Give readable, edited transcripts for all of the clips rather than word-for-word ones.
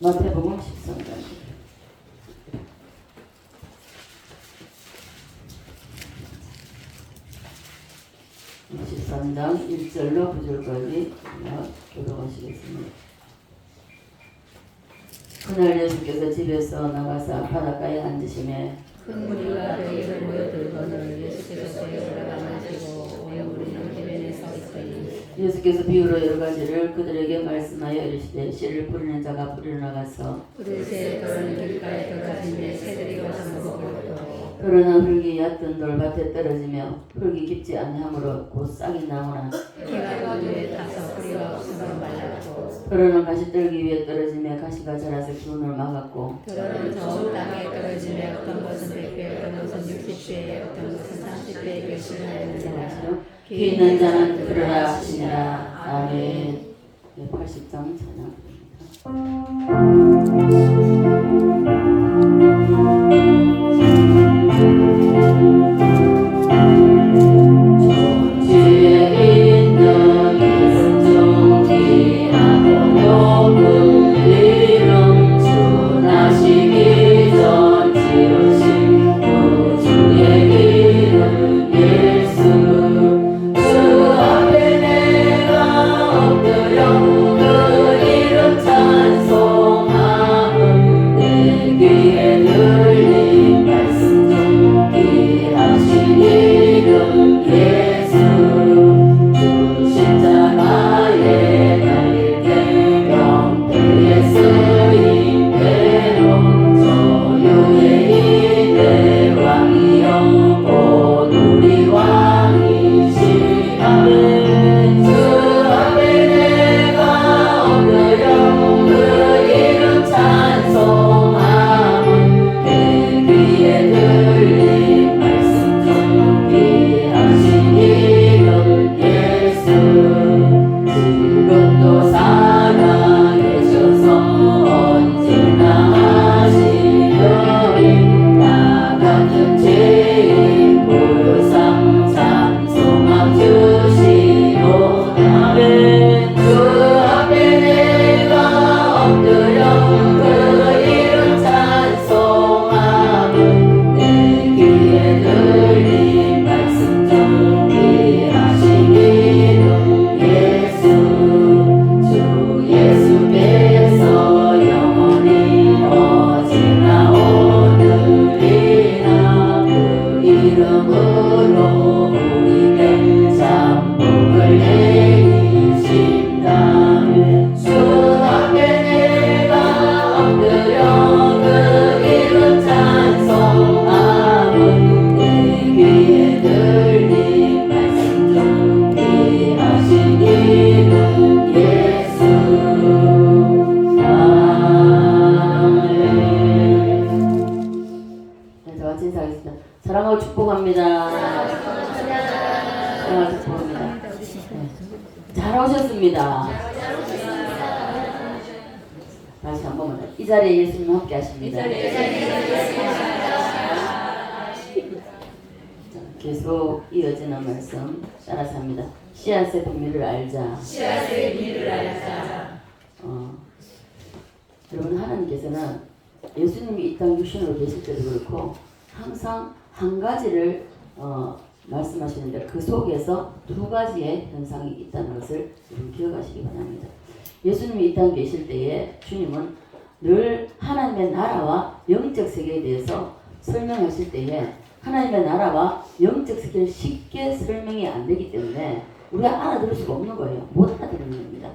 마태복음 13장 13장 1절로 9절까지 교독하시겠습니다. 그날 예수께서 집에서 나가사 바닷가에 앉으시매 큰 무리가 그에게 모여들거늘 예수께서 배우러 앉으시고 온 무리는 해변에 서 있으니 예수께서 비유로 여러 가지를 그들에게 말씀하여 이르시되 씨를 뿌리는 자가 뿌리러 나가서 그릇에 떨어는 길가에 떨어지며 새들이 와서 먹어버렸고 그러나 흙이 얕은 돌밭에 떨어지며 흙이 깊지 아니하므로 곧 싹이 나오나 해가 그 위에 타서 뿌리가 없으므로 말랐고 그러나 가시떨기 위에 떨어지며 가시가 자라서 기운을 막았고 그러는 좋은 땅에 떨어지며 어떤 것은 100배 어떤 것은 60배 어떤 것은 30배에 결실하였느니라. 귀 있는 자는 들으라 하시니라. 아멘. 80장 찬양입니다. 사랑하고 축복합니다. 사랑하고 축복합니다. 잘 오셨습니다. 다시 한 번만. 이 자리에 예수님 함께 하십니다. 계속 이어지는 말씀 따라서 합니다. 씨앗의 비밀을 알자. 씨앗의 비밀을 알자. 여러분, 하나님께서는 예수님이 이 땅 육신으로 계실 때도 그렇고 항상 한 가지를 말씀하시는데 그 속에서 두 가지의 현상이 있다는 것을 여러분 기억하시기 바랍니다. 예수님이 이 땅에 계실 때에 주님은 늘 하나님의 나라와 영적 세계에 대해서 설명하실 때에 하나님의 나라와 영적 세계를 쉽게 설명이 안 되기 때문에 우리가 알아들을 수가 없는 거예요. 못 알아듣는 겁니다.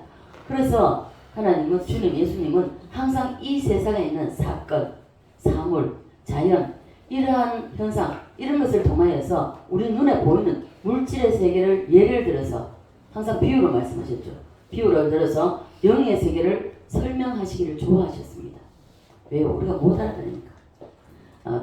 그래서 하나님은, 주님, 예수님은 항상 이 세상에 있는 사건, 사물, 자연, 이러한 현상, 이런 것을 통하여서 우리 눈에 보이는 물질의 세계를 예를 들어서 항상 비유로 말씀하셨죠. 비유를 들어서 영의 세계를 설명하시기를 좋아하셨습니다. 왜요? 우리가 못 알아들으니까.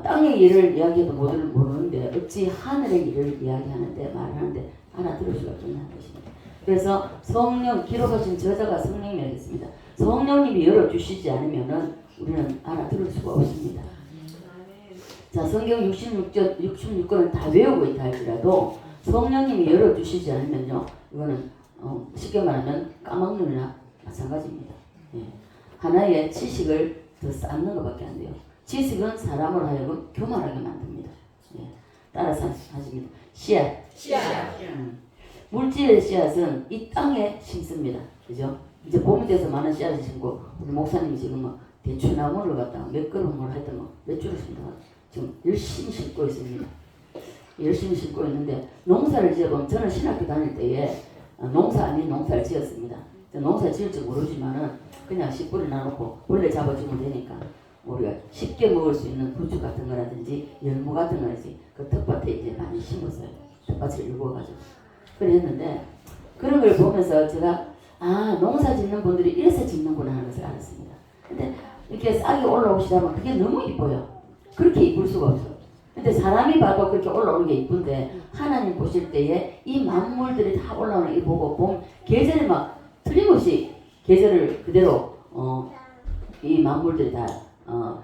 땅의 일을 이야기해도 모르는데 어찌 하늘의 일을 이야기하는데 말하는데 알아들을 수가 없는 것입니다. 그래서 성령, 기록하신 저자가 성령님이었습니다. 성령님이 열어주시지 않으면은 우리는 알아들을 수가 없습니다. 자, 성경 66권을 다 외우고 있다 할지라도 성령님이 열어주시지 않으면요, 이거는 쉽게 말하면 까막눈이나 마찬가지입니다. 예. 하나의 지식을 더 쌓는 것밖에 안 돼요. 지식은 사람을 하여금 교만하게 만듭니다. 예. 따라서 하십니다. 씨앗. 물질의 씨앗은 이 땅에 심습니다. 그죠? 이제 봄이 돼서 많은 씨앗을 심고, 우리 목사님이 지금 뭐 대추나무를 갖다가 몇 그루를 했던 거, 몇 주를 심다 지금 열심히 심고 있습니다. 열심히 심고 있는데, 농사를 지어보면, 저는 신학교 다닐 때에 농사 아닌 농사를 지었습니다. 농사 지을 줄 모르지만은 그냥 씨 뿌리 놔놓고 벌레 잡아주면 되니까 우리가 쉽게 먹을 수 있는 부추 같은 거라든지 열무 같은 거라든지 그 텃밭에 이제 많이 심었어요. 텃밭을 일구어가지고 그랬는데, 그런 걸 보면서 제가 농사 짓는 분들이 이래서 짓는구나 하는 것을 알았습니다. 근데 이렇게 싹이 올라오시다면 그게 너무 이뻐요. 그렇게 이쁠 수가 없어요. 근데 사람이 봐도 그렇게 올라오는 게 이쁜데, 하나님 보실 때에 이 만물들이 다 올라오는 이 보고 보면 계절이 막 틀림없이 계절을 그대로 이 만물들이 다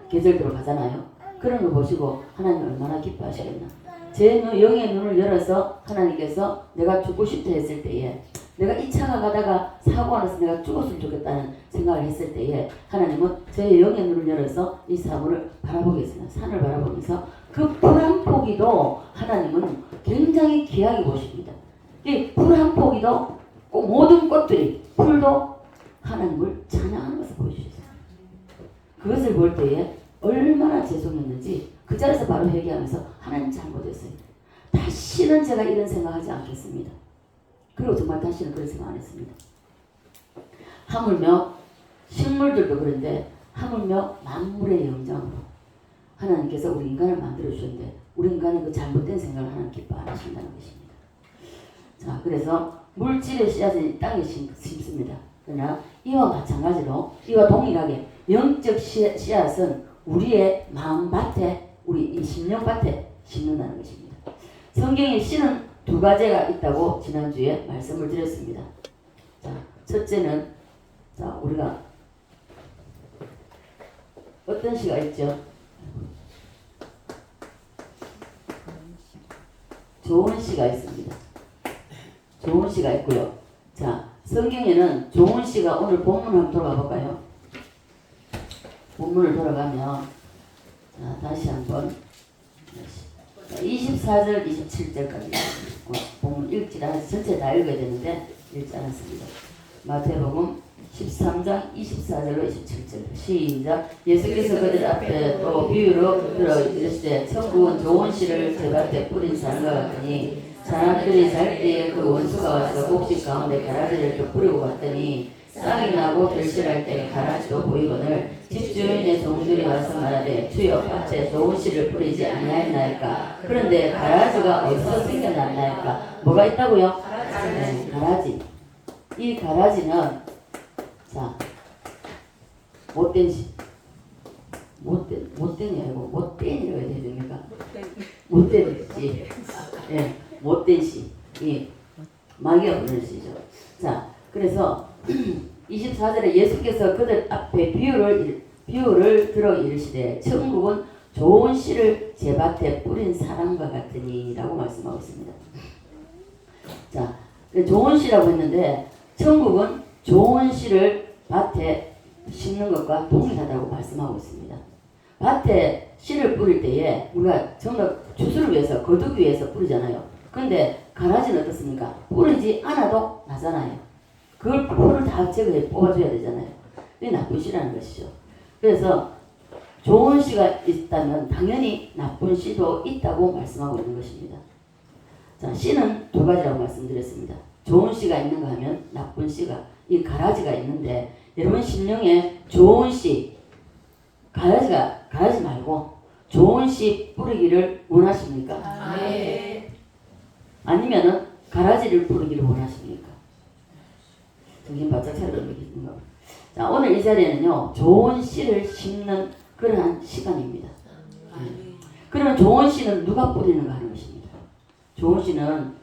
계절대로 가잖아요. 그런 걸 보시고 하나님 얼마나 기뻐하시겠나. 제 영의 눈을 열어서 하나님께서 내가 죽고 싶다 했을 때에, 내가 이 차가 가다가 사고가 나서 내가 죽었으면 좋겠다는 생각을 했을 때에, 하나님은 제 영의 눈을 열어서 이 사물을 바라보겠습니다. 산을 바라보면서 그 풀 한 포기도 하나님은 굉장히 귀하게 보십니다. 이 풀 한 포기도 꼭 모든 꽃들이, 풀도 하나님을 찬양하는 것을 보여주셨어요. 그것을 볼 때에 얼마나 죄송했는지 그 자리에서 바로 회개하면서, 하나님 잘못했어요. 다시는 제가 이런 생각하지 않겠습니다. 그리고 정말 다시는 그런 생각 안 했습니다. 하물며 식물들도 그런데, 하물며 만물의 영장으로 하나님께서 우리 인간을 만들어 주셨는데, 우리 인간의 그 잘못된 생각을 하나님 기뻐 안 하신다는 것입니다. 자, 그래서 물질의 씨앗을 땅에 심습니다. 그러나 이와 마찬가지로, 이와 동일하게 영적 씨앗은 우리의 마음밭에, 우리 이 심령밭에 심는다는 것입니다. 성경에 씨는 두 가지가 있다고 지난주에 말씀을 드렸습니다. 자, 첫째는, 자, 우리가 어떤 씨가 있죠? 좋은 씨가 있습니다. 좋은 씨가 있고요. 자, 성경에는 좋은 씨가, 오늘 본문을 한번 돌아가 볼까요? 본문을 돌아가면, 자, 다시 한번 24절 27절까지 본문 읽지 않아서 전체 다 읽어야 되는데 읽지 않았습니다. 마태복음 13장 24절로 27절 시작. 예수께서 그들 앞에 또 비유로 들어 이르시되, 천국은 좋은 씨를 제밭에 뿌린 사람과 같으니, 사람들이 잘 때에 그 원수가 와서 곡식 가운데 가라지를 또 뿌리고 갔더니, 싹이 나고 결실할 때 가라지도 보이거늘 집주인의 종들이 와서 말하되, 주여 밭에 좋은 씨를 뿌리지 아니하였나이까. 그런데 가라지가 어디서 생겨났나이까. 뭐가 있다고요? 네, 가라지. 이 가라지는, 자, 못된 씨, 못된이 아니고 못된이라고 해야 됩니까? 못된 씨, 예, 못된 씨, 이 마귀가 부르는 씨죠. 자, 그래서 24절에 예수께서 그들 앞에 비유를 들어 이르시되, 천국은 좋은 씨를 제밭에 뿌린 사람과 같으니라고 말씀하고 있습니다. 자, 좋은 씨라고 했는데, 천국은 좋은 씨를 밭에 심는 것과 동일하다고 말씀하고 있습니다. 밭에 씨를 뿌릴 때에 우리가 정말 주스를 위해서, 거두기 위해서 뿌리잖아요. 근데 가라지는 어떻습니까? 뿌리지 않아도 나잖아요. 그걸 풀을 다 제거해 뽑아줘야 되잖아요. 그게 나쁜 씨라는 것이죠. 그래서 좋은 씨가 있다면 당연히 나쁜 씨도 있다고 말씀하고 있는 것입니다. 자, 씨는 두 가지라고 말씀드렸습니다. 좋은 씨가 있는가 하면 나쁜 씨가, 이 가라지가 있는데, 여러분 심령에 좋은 씨, 가라지 말고 좋은 씨 뿌리기를 원하십니까? 네. 아니면은 가라지를 뿌리기를 원하십니까? 정신 바짝 차리고 계신가? 자, 오늘 이 자리에는요, 좋은 씨를 심는 그러한 시간입니다. 그러면 좋은 씨는 누가 뿌리는가 하는 것입니다. 좋은 씨는,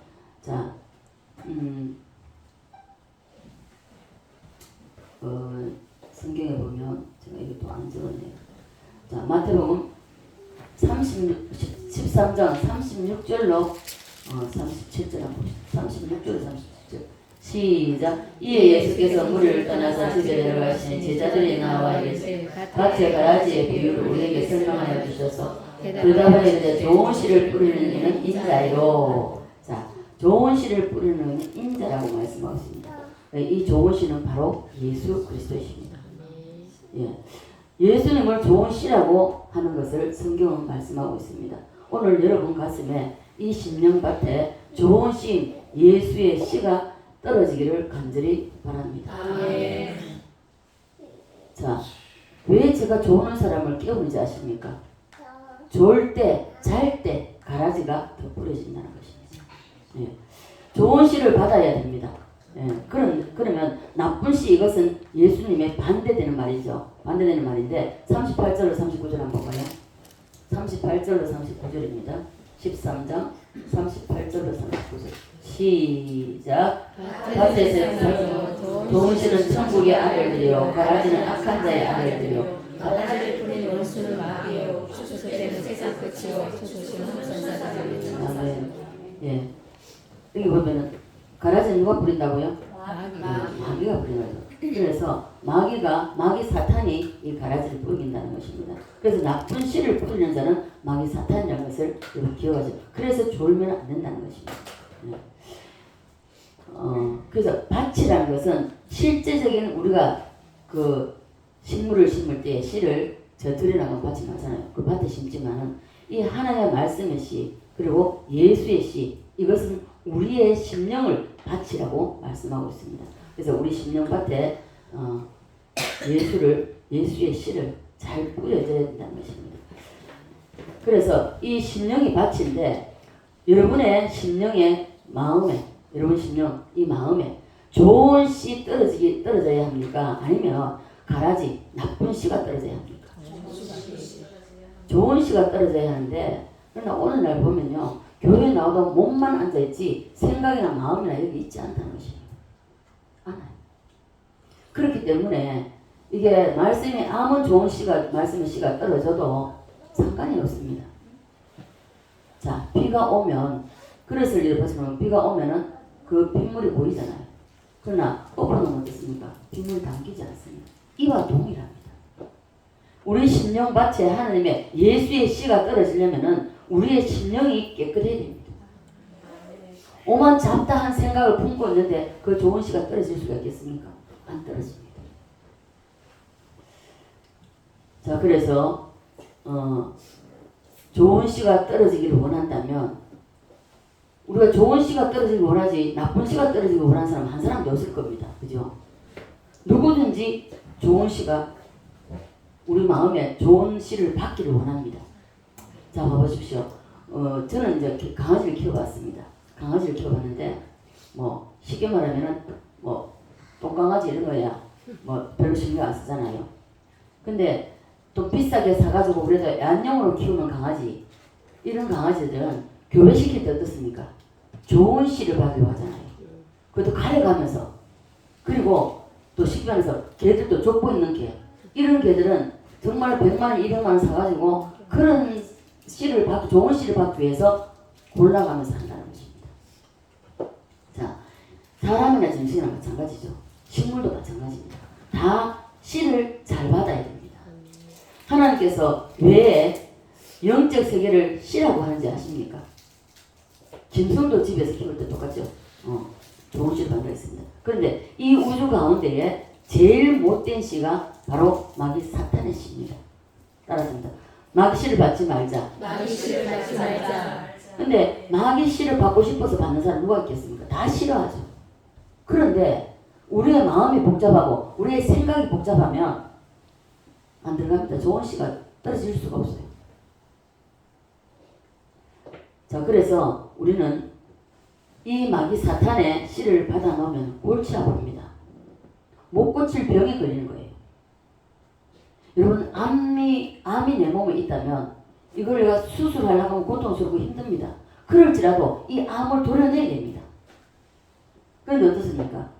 자, 성경에 보면, 제가 이것도 안 적었네요. 자, 마태복음 13장 36절로 37절 한번 봅시다. 36절로 37절 시작. 이에 예수께서 무리를 떠나서 집에 들어가시니 제자들이 나와 이르시되 밭의 가라지의 비유를 우리에게 설명하여 주셔서 대답하여 이르되 좋은 씨를 뿌리는 이는 인자요. 자, 좋은 씨를 뿌리는 인자라고 말씀하고 있습니다. 이 좋은 씨는 바로 예수 그리스도이십니다. 예. 예수님을 좋은 씨라고 하는 것을 성경은 말씀하고 있습니다. 오늘 여러분 가슴에 이 심령밭에 좋은 씨 예수의 씨가 떨어지기를 간절히 바랍니다. 아멘. 자, 왜 제가 좋은 사람을 깨우는지 아십니까? 좋을 때, 잘 때 가라지가 더 뿌려진다는 것입니다. 예. 좋은 씨를 받아야 됩니다. 예. 그러면 나쁜 씨 이것은 예수님의 반대되는 말이죠. 반대되는 말인데 38절로 39절 한번 봐요. 38절로 39절입니다. 13장 38절로 39절 시작. 밭에서 좋은 씨는 천국의 아들들이요 가라지는 악한 자의 아들들이요 가라지를 뿌린 원수는 마귀요 추수되는 세상 끝이요 소소시는 선사자들이요. 아멘. 예. 여기 보면은 가라지는 누가 뿌린다고요? 마귀가 뿌리는 거죠. 그래서 마귀 사탄이 이 가라지를 뿌린다는 것입니다. 그래서 나쁜 씨를 뿌리는 자는 마귀 사탄이라는 것을 여러분 기억하죠. 그래서 졸면 안 된다는 것입니다. 예. 그래서 밭이라는 것은 실제적인 우리가 그 식물을 심을 때 씨를 들여나간 밭이 나잖아요. 그 밭에 심지만은 이 하나님의 말씀의 씨 그리고 예수의 씨 이것은 우리의 심령을 밭이라고 말씀하고 있습니다. 그래서 우리 심령밭에 예수의 씨를 잘 뿌려줘야 된다는 것입니다. 그래서 이 심령이 밭인데 여러분의 심령의 마음에 여러분 심령 이 마음에 좋은 씨 떨어져야 합니까? 아니면 가라지 나쁜 씨가 떨어져야 합니까? 좋은 씨가 떨어져야 하는데 그러나 오늘날 보면요 교회에 나오다 몸만 앉아있지 생각이나 마음이나 여기 있지 않다는 것입니다. 않아요. 그렇기 때문에 이게 말씀이 아무 좋은 씨가 말씀의 씨가 떨어져도 상관이 없습니다. 자 비가 오면 그릇을 이렇게 비가 오면은 그 빗물이 보이잖아요. 그러나 엎어놓으면 어떻습니까? 빗물이 담기지 않습니다. 이와 동일합니다. 우리 심령밭에 하나님의 예수의 씨가 떨어지려면은 우리의 심령이 깨끗해야 됩니다. 오만 잡다한 생각을 품고 있는데 그 좋은 씨가 떨어질 수가 있겠습니까? 안 떨어집니다. 자 그래서 좋은 씨가 떨어지기를 원한다면 우리가 좋은 씨가 떨어지길 원하지 나쁜 씨가 떨어지길 원하는 사람 한 사람도 없을 겁니다. 그죠? 누구든지 좋은 씨가 우리 마음에 좋은 씨를 받기를 원합니다. 자 봐보십시오. 저는 이제 강아지를 키워봤습니다. 강아지를 키워봤는데 뭐 쉽게 말하면은 뭐 똥강아지 이런 거야 뭐 별로 신경 안 쓰잖아요. 근데 또 비싸게 사가지고 그래도 애완용으로 키우는 강아지 이런 강아지들은 교배시킬 때 어떻습니까? 좋은 씨를 받으려고 하잖아요. 그것도 가려가면서 그리고 또 쉽게 말해서 개들도 족보 있는 개 이런 개들은 정말 100만원 200만원 사가지고 그런 씨를 받고 좋은 씨를 받기 위해서 골라가면서 한다는 것입니다. 자 사람이나 정신이나 마찬가지죠. 식물도 마찬가지입니다. 다 씨를 잘 받아야 됩니다. 하나님께서 왜 영적 세계를 씨라고 하는지 아십니까? 짐승도 집에서 키울 때 똑같죠. 좋은 씨를 받아 있습니다. 그런데 이 우주 가운데에 제일 못된 씨가 바로 마귀 사탄의 씨입니다. 따라합니다. 마귀 씨를 받지 말자. 마귀 씨를 받지 말자. 근데 마귀 씨를 받고 싶어서 받는 사람 누가 있겠습니까? 다 싫어하죠. 그런데 우리의 마음이 복잡하고 우리의 생각이 복잡하면 안 들어갑니다. 좋은 씨가 떨어질 수가 없어요. 자 그래서 우리는 이 마귀 사탄의 씨를 받아 놓으면 골치 아픕니다. 못 고칠 병에 걸리는 거예요. 여러분 암이 내 몸에 있다면 이걸 내가 수술하려고 하면 고통스럽고 힘듭니다. 그럴지라도 이 암을 도려내야 됩니다. 그런데 어떻습니까?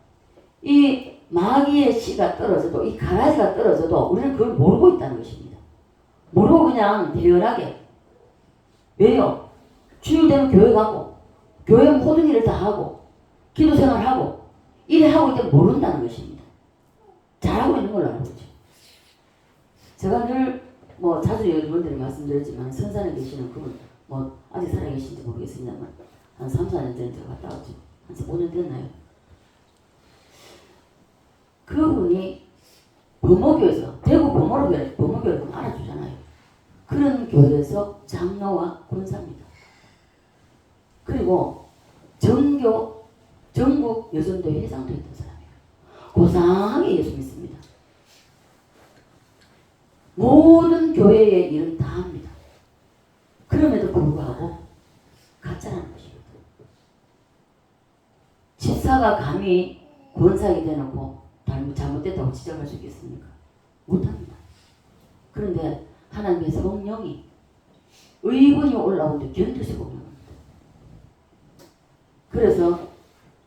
이 마귀의 씨가 떨어져도 이 가라지가 떨어져도 우리는 그걸 모르고 있다는 것입니다. 모르고 그냥 대연하게 왜요? 주일 되면 교회 가고 교회 모든 일을 다 하고 기도 생활하고 일을 하고 있는데 모른다는 것입니다. 잘하고 있는 걸로 알고 있죠. 제가 늘 뭐 자주 여러분들이 말씀드렸지만 선산에 계시는 그분 뭐 아직 살아계신지 모르겠습니다만 한 3, 4년 전에 제가 갔다 왔죠. 한 5년 됐나요? 그분이 범어교에서 대구 범어교를 보면 알아주잖아요. 그런 교회에서 장로와 권사입니다. 그리고 전국 여전도회 회장도 했던 사람이에요. 고상하게 예수 믿습니다. 모든 교회의 일은 다 합니다. 그럼에도 불구하고 가짜라는 것입니다. 집사가 감히 권사에게 대놓고 잘못됐다고 지적할 수 있겠습니까? 못합니다. 그런데 하나님의 성령이 의군이 올라오는데 견딜 수가 없는 겁니다. 그래서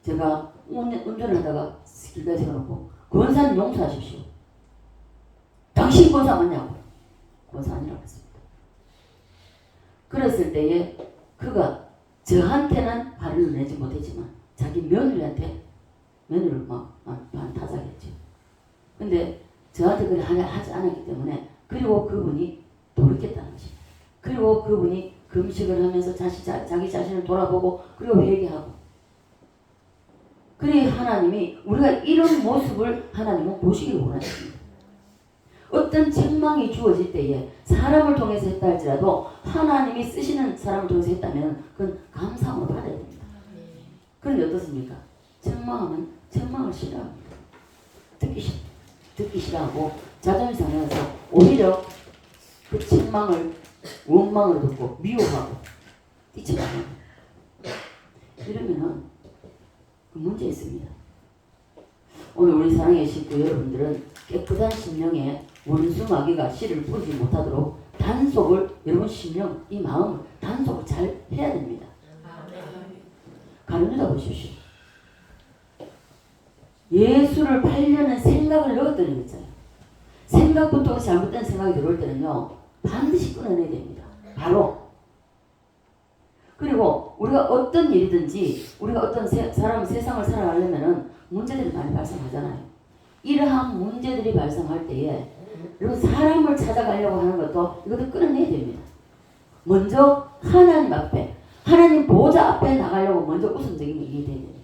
제가 운전을 하다가 길가에 세워놓고 권사님 용서하십시오. 당신 권사 맞냐고. 권사 아니라고 했습니다. 그랬을 때에 그가 저한테는 화를 내지 못했지만 자기 며느리한테 며느리를 막 반타작했죠. 근데 저한테 그걸 하지 않았기 때문에 그리고 그분이 돌이켰다는 것입니다. 그리고 그분이 금식을 하면서 자기 자신을 돌아보고 그리고 회개하고 그래 하나님이 우리가 이런 모습을 하나님은 보시기를 원하십니다. 어떤 책망이 주어질 때에 사람을 통해서 했다 할지라도 하나님이 쓰시는 사람을 통해서 했다면 그건 감사함을 받아야 됩니다. 그런데 어떻습니까? 책망하면 책망을 싫어합니다. 듣기 싫어하고 자존심 상해서 오히려 그 책망을 원망으로 듣고 미워하고 뛰쳐나가고 이러면은 그 문제 있습니다. 오늘 우리 사랑의 식구 여러분들은 깨끗한 심령에 원수 마귀가 씨를 뿌리지 못하도록 단속을 여러분 심령 이 마음을 단속을 잘 해야 됩니다. 가룟유다 보십시오. 예수를 팔려는 생각을 넣었더니 있잖아요. 생각부터 잘못된 생각이 들어올 때는요 반드시 끊어내야 됩니다. 바로. 그리고 우리가 어떤 일이든지 우리가 어떤 세상을 살아가려면은 문제들이 많이 발생하잖아요. 이러한 문제들이 발생할 때에 여러분 사람을 찾아가려고 하는 것도 이것도 끊어내야 됩니다. 먼저 하나님 앞에 하나님 보좌 앞에 나가려고 먼저 우선적인 일이 돼야 됩니다.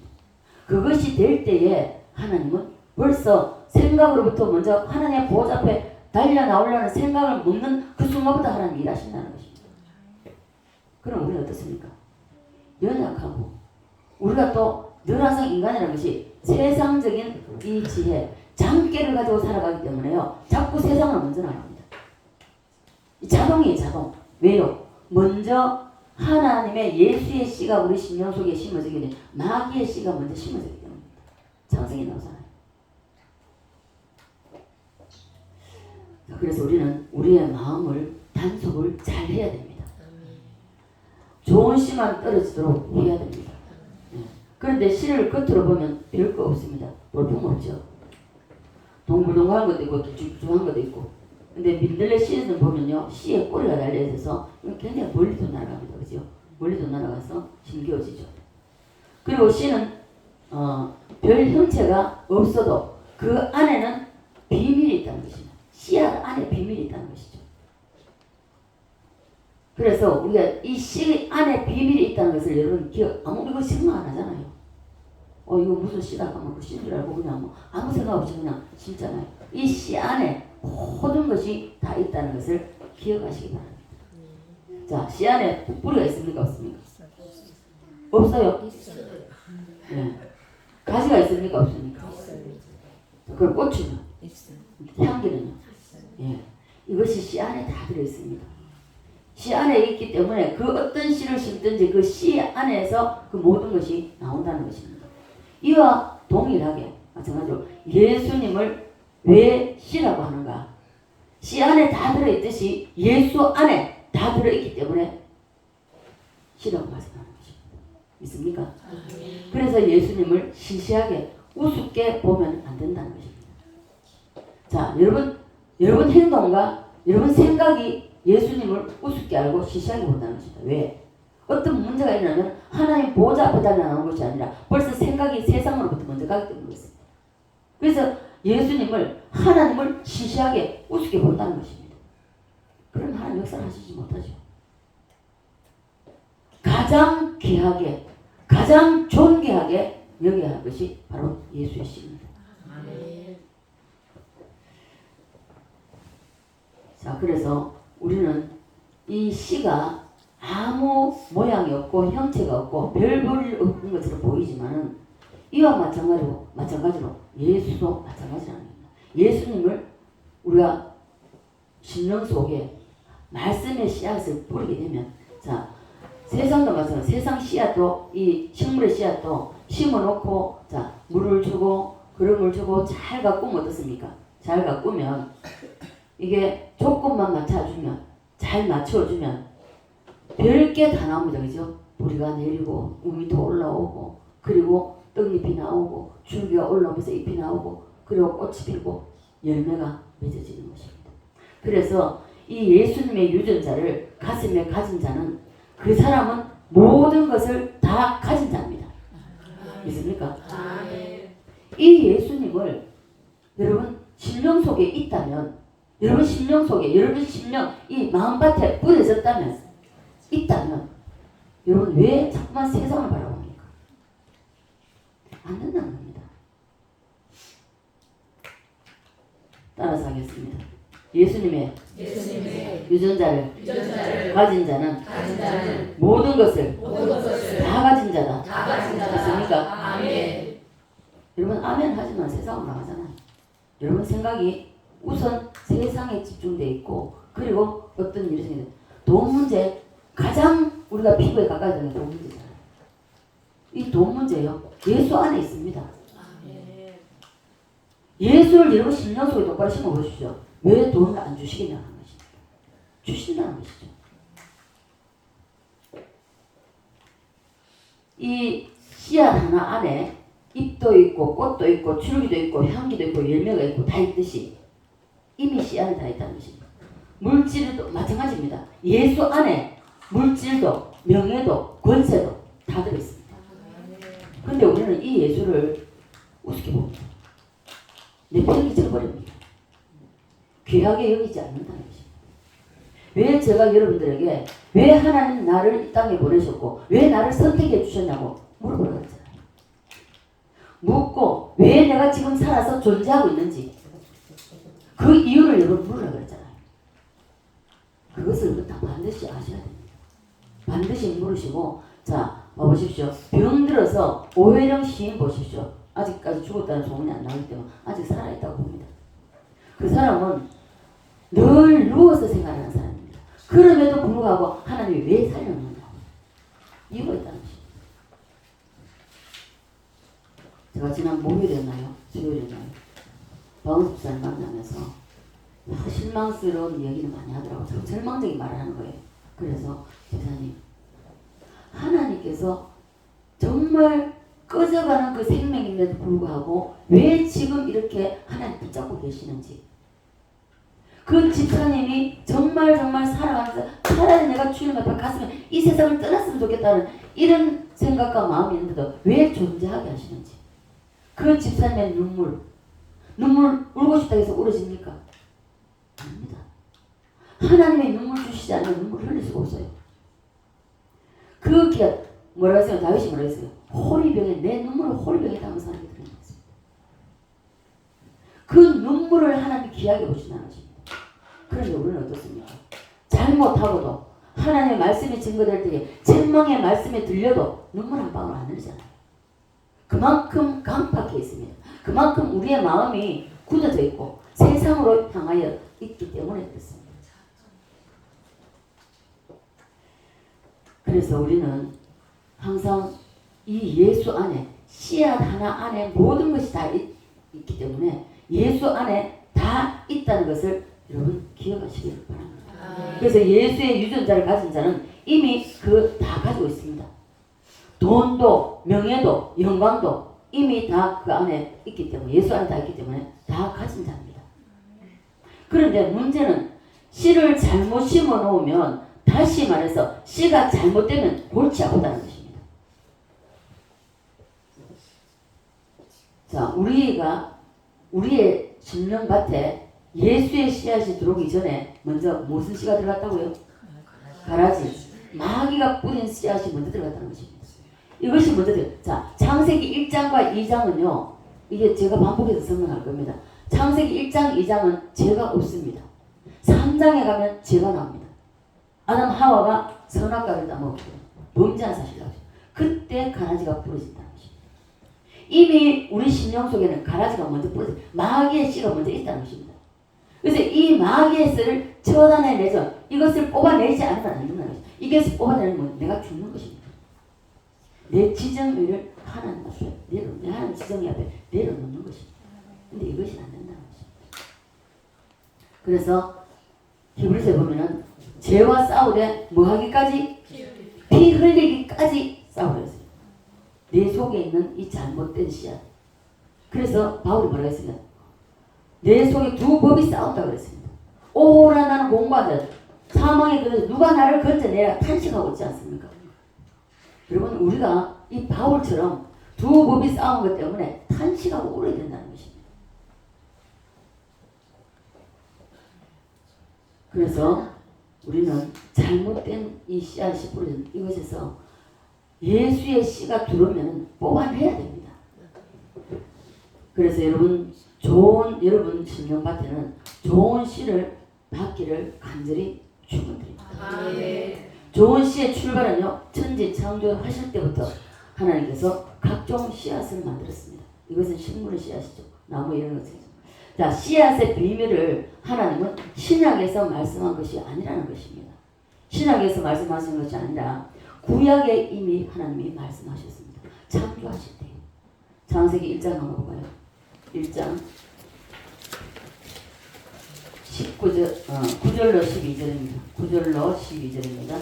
그것이 될 때에 하나님은 벌써 생각으로부터 먼저 하나님의 보좌 앞에 달려 나오려는 생각을 먹는 그 순간부터 하나님 일하신다는 것입니다. 그럼 우리는 어떻습니까? 연약하고 우리가 또 늘 항상 인간이라는 것이 세상적인 이 지혜 장깨를 가지고 살아가기 때문에요 자꾸 세상을 먼저 나갑니다. 이 자동이에요 자동. 왜요? 먼저 하나님의 예수의 씨가 우리 심령 속에 심어지기 때문에 마귀의 씨가 먼저 심어지기 때문입니다. 창세기 나오잖아요. 그래서 우리는 우리의 마음을 단속을 잘 해야 됩니다. 좋은 씨만 떨어지도록 해야 됩니다. 그런데 씨를 겉으로 보면 별거 없습니다. 볼품없죠. 동글동글한 것도 있고 길쭉한 것도 있고. 근데 민들레 씨는 보면요 씨의 꼬리가 달려있어서 굉장히 멀리도 날아갑니다. 그죠? 멀리도 날아가서 힘겨워지죠. 그리고 씨는 별 형체가 없어도 그 안에는 비밀이 있다는 것입니다. 씨앗 안에 비밀이 있다는 것이죠. 그래서 우리가 이 씨 안에 비밀이 있다는 것을 여러분 아무 이거 생각 안 하잖아요. 이거 무슨 씨다 하면 그 씨인 줄 알고 그냥 뭐 아무 생각 없이 그냥 심잖아요. 이 씨 안에 모든 것이 다 있다는 것을 기억하시기 바랍니다. 자, 씨 안에 뿌리가 있습니까 없습니까? 없어요. 네. 가지가 있습니까 없습니까? 그럼 꽃이는 향기는요. 예. 이것이 씨 안에 다 들어 있습니다. 씨 안에 있기 때문에 그 어떤 씨를 심든지 그 씨 안에서 그 모든 것이 나온다는 것입니다. 이와 동일하게 마찬가지로 예수님을 왜 씨라고 하는가? 씨 안에 다 들어있듯이 예수 안에 다 들어있기 때문에 씨라고 말씀하는 것입니다. 믿습니까? 그래서 예수님을 시시하게 우습게 보면 안 된다는 것입니다. 자, 여러분 행동과 여러분 생각이 예수님을 우습게 알고 시시하게 본다는 것입니다. 왜? 어떤 문제가 일어나면 하나님 보좌 앞에 달려나오는 것이 아니라 벌써 생각이 세상으로부터 먼저 가기 때문에 그렇습니다. 그래서 예수님을 하나님을 시시하게 우습게 본다는 것입니다. 그럼 하나님 역사를 하시지 못하죠. 가장 귀하게 가장 존귀하게 여겨야 할 것이 바로 예수의 씨입니다. 자, 그래서 우리는 이 씨가 아무 모양이 없고 형체가 없고 별 볼 없는 것처럼 보이지만은 이와 마찬가지로 예수도 마찬가지랍니다. 예수님을 우리가 심령 속에 말씀의 씨앗을 뿌리게 되면, 자, 세상도 마찬가지로 세상 씨앗도 이 식물의 씨앗도 심어놓고, 자, 물을 주고 그름을 주고 잘 가꾸면 어떻습니까? 잘 가꾸면 이게 조금만 맞춰주면, 잘 맞춰주면 별게 다 나옵니다. 그죠? 뿌리가 내리고 우미도 올라오고 그리고 떡잎이 나오고 줄기가 올라오면서 잎이 나오고 그리고 꽃이 피고 열매가 맺어지는 것입니다. 그래서 이 예수님의 유전자를 가슴에 가진 자는 그 사람은 모든 것을 다 가진 자입니다. 믿습니까? 이 예수님을 여러분 심령 속에 있다면, 여러분 심령 속에, 여러분 심령 이 마음밭에 뿌려졌다면, 있다면 여러분 왜 자꾸만 세상을 바라봅니까? 안 된다는 겁니다. 따라서 하겠습니다. 예수님의 유전자를 가진 자는 모든 것을 다 가진 자다. 맞습니까? 아멘. 여러분 아멘 하지만 세상으로 나가잖아요. 여러분 생각이 우선 세상에 집중되어 있고, 그리고 어떤 일이 생기는 돈 문제, 가장 우리가 피부에 가까이 되는 돈 문제잖아요. 이 돈 문제요, 예수 안에 있습니다. 예수를 여러분 심령 속에 똑바로 심어 보십시오. 왜 돈을 안 주시겠냐는 것입니다. 주신다는 것이죠. 이 씨앗 하나 안에 잎도 있고 꽃도 있고 줄기도 있고 향기도 있고 열매가 있고 다 있듯이 이미 씨앗이 다 있다는 것입니다. 물질도 마찬가지입니다. 예수 안에 물질도 명예도 권세도 다 들어있습니다. 그런데 우리는 이 예수를 우습게 봅니다. 내팽이 쳐버립니다. 귀하게 여기지 않는다는 것입니다. 왜 제가 여러분들에게 왜 하나님 나를 이 땅에 보내셨고 왜 나를 선택해 주셨냐고 물어보라고 했잖아요. 묻고 왜 내가 지금 살아서 존재하고 있는지 그 이유를 여러분 물으라고 했잖아요. 그것을 다 반드시 아셔야 됩니다. 반드시 물으시고, 자, 봐보십시오. 병들어서 오해령 시인 보십시오. 아직까지 죽었다는 소문이 안 나오기 때문에 아직 살아있다고 봅니다. 그 사람은 늘 누워서 생활하는 사람입니다. 그럼에도 불구하고 하나님이 왜 살려놓느냐, 이유가 있다는 것입니다. 제가 지난 목요일이었나요? 수요일이었나요? 박은숙사를 만나면서 실망스러운 이야기를 많이 하더라고요. 절망적인 말을 하는 거예요. 그래서 집사님, 하나님께서 정말 꺼져가는 그 생명임에도 불구하고 왜 지금 이렇게 하나님 붙잡고 계시는지, 그 집사님이 정말 살아가면서 차라리 내가 주님 앞에 갔으면 이 세상을 떠났으면 좋겠다는 이런 생각과 마음이 있는데도 왜 존재하게 하시는지, 그 집사님의 눈물 울고 싶다 해서 울어집니까? 아닙니다. 하나님의 눈물 주시지 않으면 눈물 흘릴 수가 없어요. 그 기가 뭐라고 했어요? 다윗이 뭐라고 했어요? 호리병에, 내 눈물을 호리병에 담아서 하나님께 드리는 것입니다. 그 눈물을 하나님이 귀하게 보신다는 것입니다. 그런데 우리는 어떻습니까? 잘못하고도 하나님의 말씀이 증거될 때에 책망의 말씀에 들려도 눈물 한 방울 안 흘리잖아요. 그만큼 강팍해 있습니다. 그만큼 우리의 마음이 굳어져 있고 세상으로 향하여 있기 때문에 그렇습니다. 그래서 우리는 항상 이 예수 안에, 씨앗 하나 안에 모든 것이 다 있기 때문에 예수 안에 다 있다는 것을 여러분 기억하시길 바랍니다. 그래서 예수의 유전자를 가진 자는 이미 그 다 가지고 있습니다. 돈도 명예도 영광도 이미 다 그 안에 있기 때문에, 예수 안에 다 있기 때문에 다 가진 자입니다. 그런데 문제는 씨를 잘못 심어 놓으면 다 다시 말해서 씨가 잘못되면 골치 아프다는 것입니다. 자, 우리의 심령밭에 예수의 씨앗이 들어오기 전에 먼저 무슨 씨가 들어갔다고요? 가라지. 마귀가 뿌린 씨앗이 먼저 들어갔다는 것입니다. 이것이 먼저 자, 창세기 1장과 2장은요. 이게 제가 반복해서 설명할 겁니다. 창세기 1장, 2장은 죄가 없습니다. 3장에 가면 죄가 나옵니다. 아담 하와가 선악과를 따먹고 범죄한 사실을 하죠. 그때 가라지가 부러진다는 것입니다. 이미 우리 심령 속에는 가라지가 먼저 부러져 마귀의 씨가 먼저 있다는 것입니다. 그래서 이 마귀의 씨를 처단해내서 이것을 뽑아내지 않으면 안 된다는 것입니다. 이것을 뽑아내면 내가 죽는 것입니다. 내 지정의를 하나님 앞에 내 하나님 지정의 앞에 내려놓는 것입니다. 근데 이것이 안 된다는 것입니다. 그래서 히브리서에 보면은 죄와 싸우되 뭐하기까지? 피 흘리기까지 싸우려 했어요. 내 속에 있는 이 잘못된 씨앗. 그래서 바울이 뭐라고 했습니까? 내 속에 두 법이 싸운다고 그랬습니다. 오라 나는 공부하자. 사망의 그릇 누가 나를 건져내라 탄식하고 있지 않습니까? 여러분 우리가 이 바울처럼 두 법이 싸운 것 때문에 탄식하고 울어야 된다는 것입니다. 그래서 우리는 잘못된 이 씨앗이 뿌려진 이것에서 예수의 씨가 들어오면 뽑아내야 됩니다. 그래서 여러분 심령밭에는 좋은 씨를 받기를 간절히 축원드립니다. 좋은 씨의 출발은요 천지 창조하실 때부터 하나님께서 각종 씨앗을 만들었습니다. 이것은 식물의 씨앗이죠. 나무 이런 것이죠. 자, 씨앗의 비밀을 하나님은 신약에서 말씀한 것이 아니라는 것입니다. 신약에서 말씀하신 것이 아니라 구약에 이미 하나님이 말씀하셨습니다. 창조하실 때요. 창세기 1장 한번 볼까요? 1장 9절로 12절입니다. 9절로 12절입니다.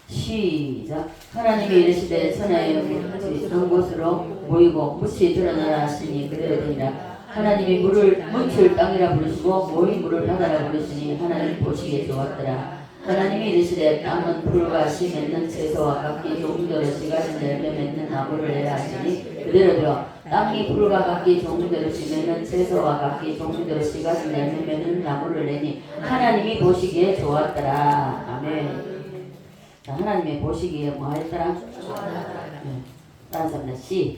시작. 하나님이 이르시되 천하의 물이 한 곳으로 모이고 묻이 드러나라 하시니 그대로 되니라. 하나님이 물을 묻을 땅이라 부르시고 모인 물을 바다라 부르시니 하나님 보시기에 좋았더라. 하나님이 이르시되 땅은 풀과 씨 맺는 채소와 각기 종류대로 씨 같은 열매 맺는 나무를 내라 하시니 그대로 되어 땅이 풀과 각기 종류대로 씨 맺는 채소와 각기 종류대로 씨 같은 열매 맺는 나무를 내니 하나님이 보시기에 좋았더라. 아멘. 자, 하나님의 보시기에 뭐 했더라? 네. 따라서 합니다. 씨.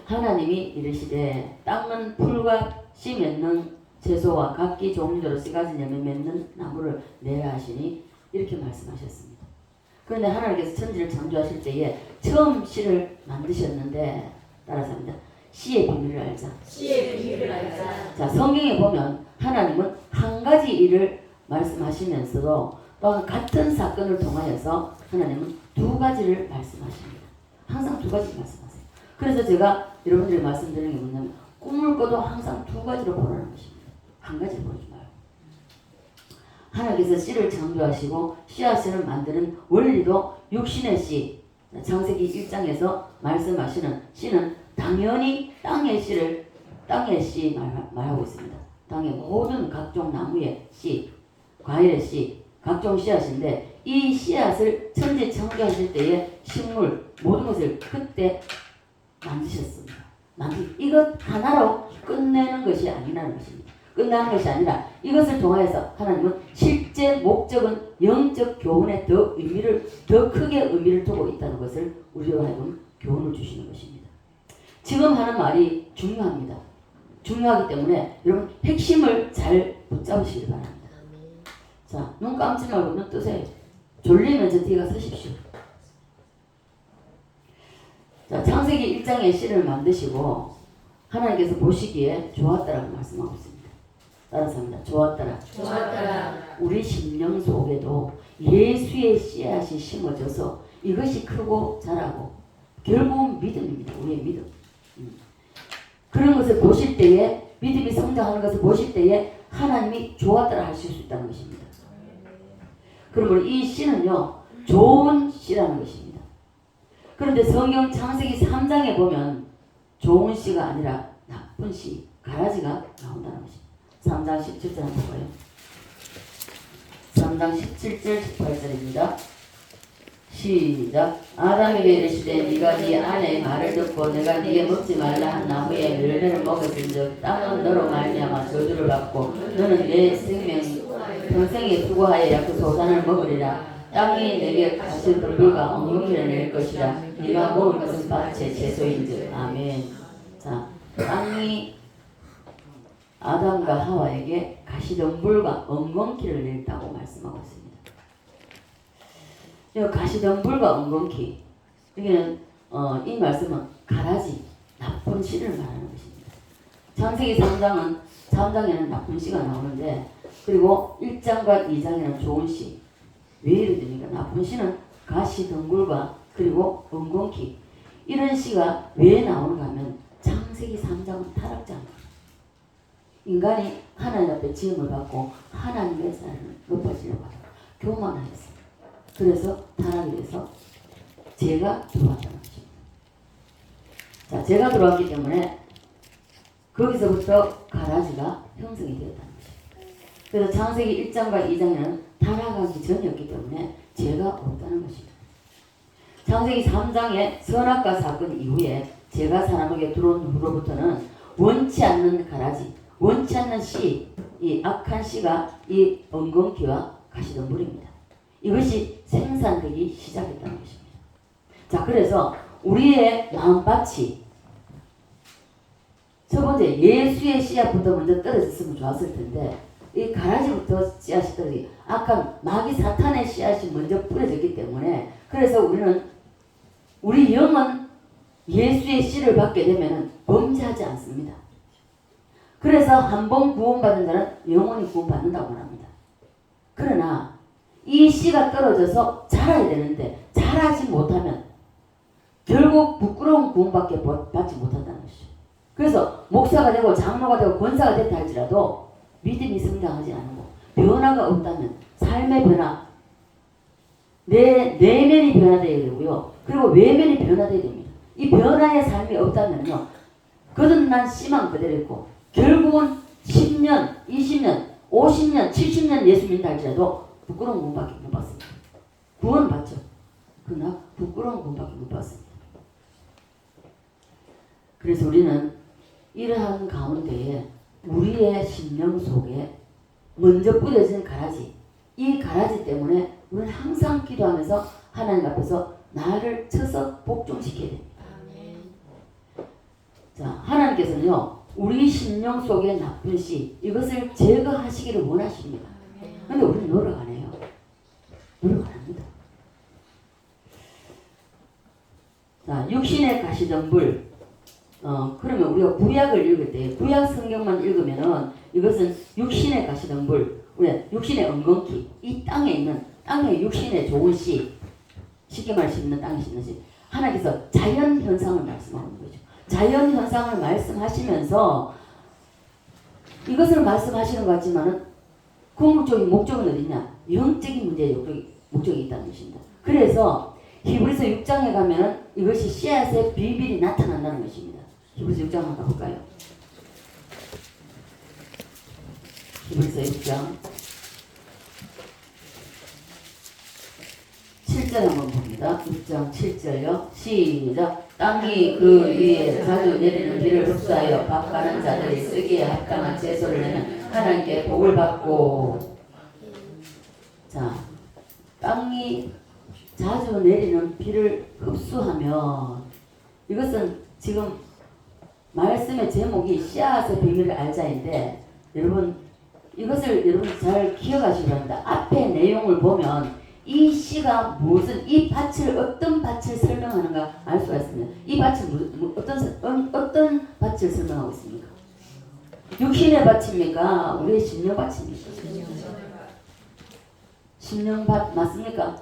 하나님이 이르시되 땅은 풀과 씨 맺는 채소와 각기 종류대로 씨 같은 열매 맺는 나무를 내라 하시니 이렇게 말씀하셨습니다. 그런데 하나님께서 천지를 창조하실 때에 처음 씨를 만드셨는데 따라서 합니다. 씨의 비밀을 알자. 자, 성경에 보면 하나님은 한 가지 일을 말씀하시면서도 또 같은 사건을 통하여서 하나님은 두 가지를 말씀하십니다. 항상 두 가지 말씀하세요. 그래서 제가 여러분들이 말씀드리는 게 뭐냐면 꿈을 꿔도 항상 두 가지로 보라는 것입니다. 한 가지로 보지 마요. 하나님께서 씨를 창조하시고 씨앗을 만드는 원리도 육신의 씨, 창세기 1장에서 말씀하시는 씨는 당연히 땅의 씨 말하고 있습니다. 땅의 모든 각종 나무의 씨, 과일의 씨, 각종 씨앗인데 이 씨앗을 천지 창조하실 때에 식물 모든 것을 그때 만드셨습니다. 이것 하나로 끝내는 것이 아니라는 것입니다. 끝나는 것이 아니라 이것을 통하여서 하나님은 실제 목적은 영적 교훈에 더 크게 의미를 두고 있다는 것을 우리로 하여금 교훈을 주시는 것입니다. 지금 하는 말이 중요합니다. 중요하기 때문에 여러분 핵심을 잘 붙잡으시기 바랍니다. 자, 눈 감지 말고 눈 뜨세요. 졸리면 저 뒤에 가서 서십시오. 자, 창세기 1장의 씨를 만드시고 하나님께서 보시기에 좋았다라고 말씀하고 있습니다. 따라서 합니다. 좋았더라. 우리 심령 속에도 예수의 씨앗이 심어져서 이것이 크고 자라고 결국은 믿음입니다. 우리의 믿음. 그런 것을 보실 때에 믿음이 성장하는 것을 보실 때에 하나님이 좋았더라 하실 수 있다는 것입니다. 그러므로 이 씨는요 좋은 씨라는 것입니다. 그런데 성경 창세기 3장에 보면 좋은 씨가 아니라 나쁜 씨, 가라지가 나온다는 것입니다. 3장 17절 한번 봐요. 3장 3장 17절 18절입니다. 시작. 아담에게 이르시되 네가 네 아내의 말을 듣고 내가 네게 먹지 말라 한 나무의 열매를 먹었은즉 땅은 너로 말미암아 저주를 받고 너는 내 생명 평생에 수고하여 그 소산을 먹으리라. 땅이 내게 가시덤불과 엉겅퀴를 낼 것이라. 네가 먹을 것은 밭의 채소인즉. 아멘. 자, 땅이 아담과 하와에게 가시덤불과 엉겅퀴를 냈다고 말씀하고 있습니다. 이 가시덤불과 엉겅퀴, 여기는 이 말씀은 가라지, 나쁜 씨를 말하는 것입니다. 창세기 3장에는 나쁜 씨가 나오는데, 그리고 1장과 2장에는 좋은 씨. 왜 이래 됩니까? 나쁜 씨는 가시덤불과 그리고 엉겅퀴, 이런 씨가 왜 나오는가 하면 창세기 3장은 타락장입니다. 인간이 하나님 앞에 지음을 받고 하나님의 사랑을 높아지려고 하다가 교만하였습니다. 그래서 타락이 돼서 죄가 들어왔다는 것입니다. 자, 죄가 들어왔기 때문에 거기서부터 가라지가 형성이 되었다는 것입니다. 그래서 창세기 1장과 2장에는 타락하기 전이었기 때문에 죄가 없다는 것입니다. 창세기 3장의 선악과 사건 이후에 죄가 사람에게 들어온 후로부터는 원치 않는 가라지, 원치 않는 씨, 이 악한 씨가 이 엉겅퀴와 가시덤불입니다. 이것이 생산되기 시작했다는 것입니다. 자, 그래서 우리의 마음밭이 첫 번째 예수의 씨앗부터 먼저 떨어졌으면 좋았을 텐데, 이 가라지부터 씨앗이 떨어지기, 아까 마귀 사탄의 씨앗이 먼저 뿌려졌기 때문에, 그래서 우리 영은 예수의 씨를 받게 되면 범죄하지 않습니다. 그래서 한 번 구원받은 자는 영원히 구원받는다고 합니다. 그러나 이 씨가 떨어져서 자라야 되는데 자라지 못하면 결국 부끄러운 구원밖에 받지 못한다는 것이죠. 그래서 목사가 되고 장로가 되고 권사가 됐다 할지라도 믿음이 성장하지 않고 변화가 없다면 삶의 변화, 내 내면이 변화되어야 되고요. 그리고 외면이 변화되어야 됩니다. 이 변화의 삶이 없다면요, 거듭난 씨만 그대로 있고 결국은 10년, 20년, 50년, 70년 예수 믿는다 할지라도 부끄러운 구원밖에 못 받습니다. 구원 받죠. 그러나 부끄러운 구원밖에 못 받습니다. 그래서 우리는 이러한 가운데에 우리의 심령 속에 먼저 뿌려진 가라지, 이 가라지 때문에 우리는 항상 기도하면서 하나님 앞에서 나를 쳐서 복종시켜야 됩니다. 자, 하나님께서는요, 우리 심령 속의 나쁜 씨, 이것을 제거하시기를 원하십니다. 근데 우리는 노력 안 해요. 노력 안 합니다. 자, 육신의 가시덤불. 그러면 우리가 구약을 읽을 때, 구약 성경만 읽으면은 이것은 육신의 가시덤불, 우리 육신의 엉겅퀴, 이 땅에 육신의 좋은 씨, 쉽게 말해 심는 땅에 심는 씨. 하나님께서 자연 현상을 말씀하는 거죠. 자연 현상을 말씀하시면서 이것을 말씀하시는 것 같지만은 궁극적인 목적은 어디냐? 영적인 문제의 목적이 있다는 것입니다. 그래서 히브리서 6장에 가면은 이것이 씨앗의 비밀이 나타난다는 것입니다. 히브리서 6장 한번 가볼까요? 히브리서 6장 7절 한번 봅니다. 6장 7절요. 시작. 땅이 그 위에 자주 내리는 비를 흡수하여 밥가는 자들이 쓰기에 합당한 채소를 내면 하나님께 복을 받고. 자, 땅이 자주 내리는 비를 흡수하면, 이것은 지금 말씀의 제목이 씨앗의 비밀을 알자인데, 여러분 이것을 여러분 잘 기억하시기 바랍니다. 앞에 내용을 보면 이 씨가 무슨, 이 밭을 어떤 밭을 설명하는가 알 수가 있습니다. 이 밭은 어떤 밭을 설명하고 있습니까? 육신의 밭입니까? 우리의 심령 밭입니까? 심령 밭 맞습니까?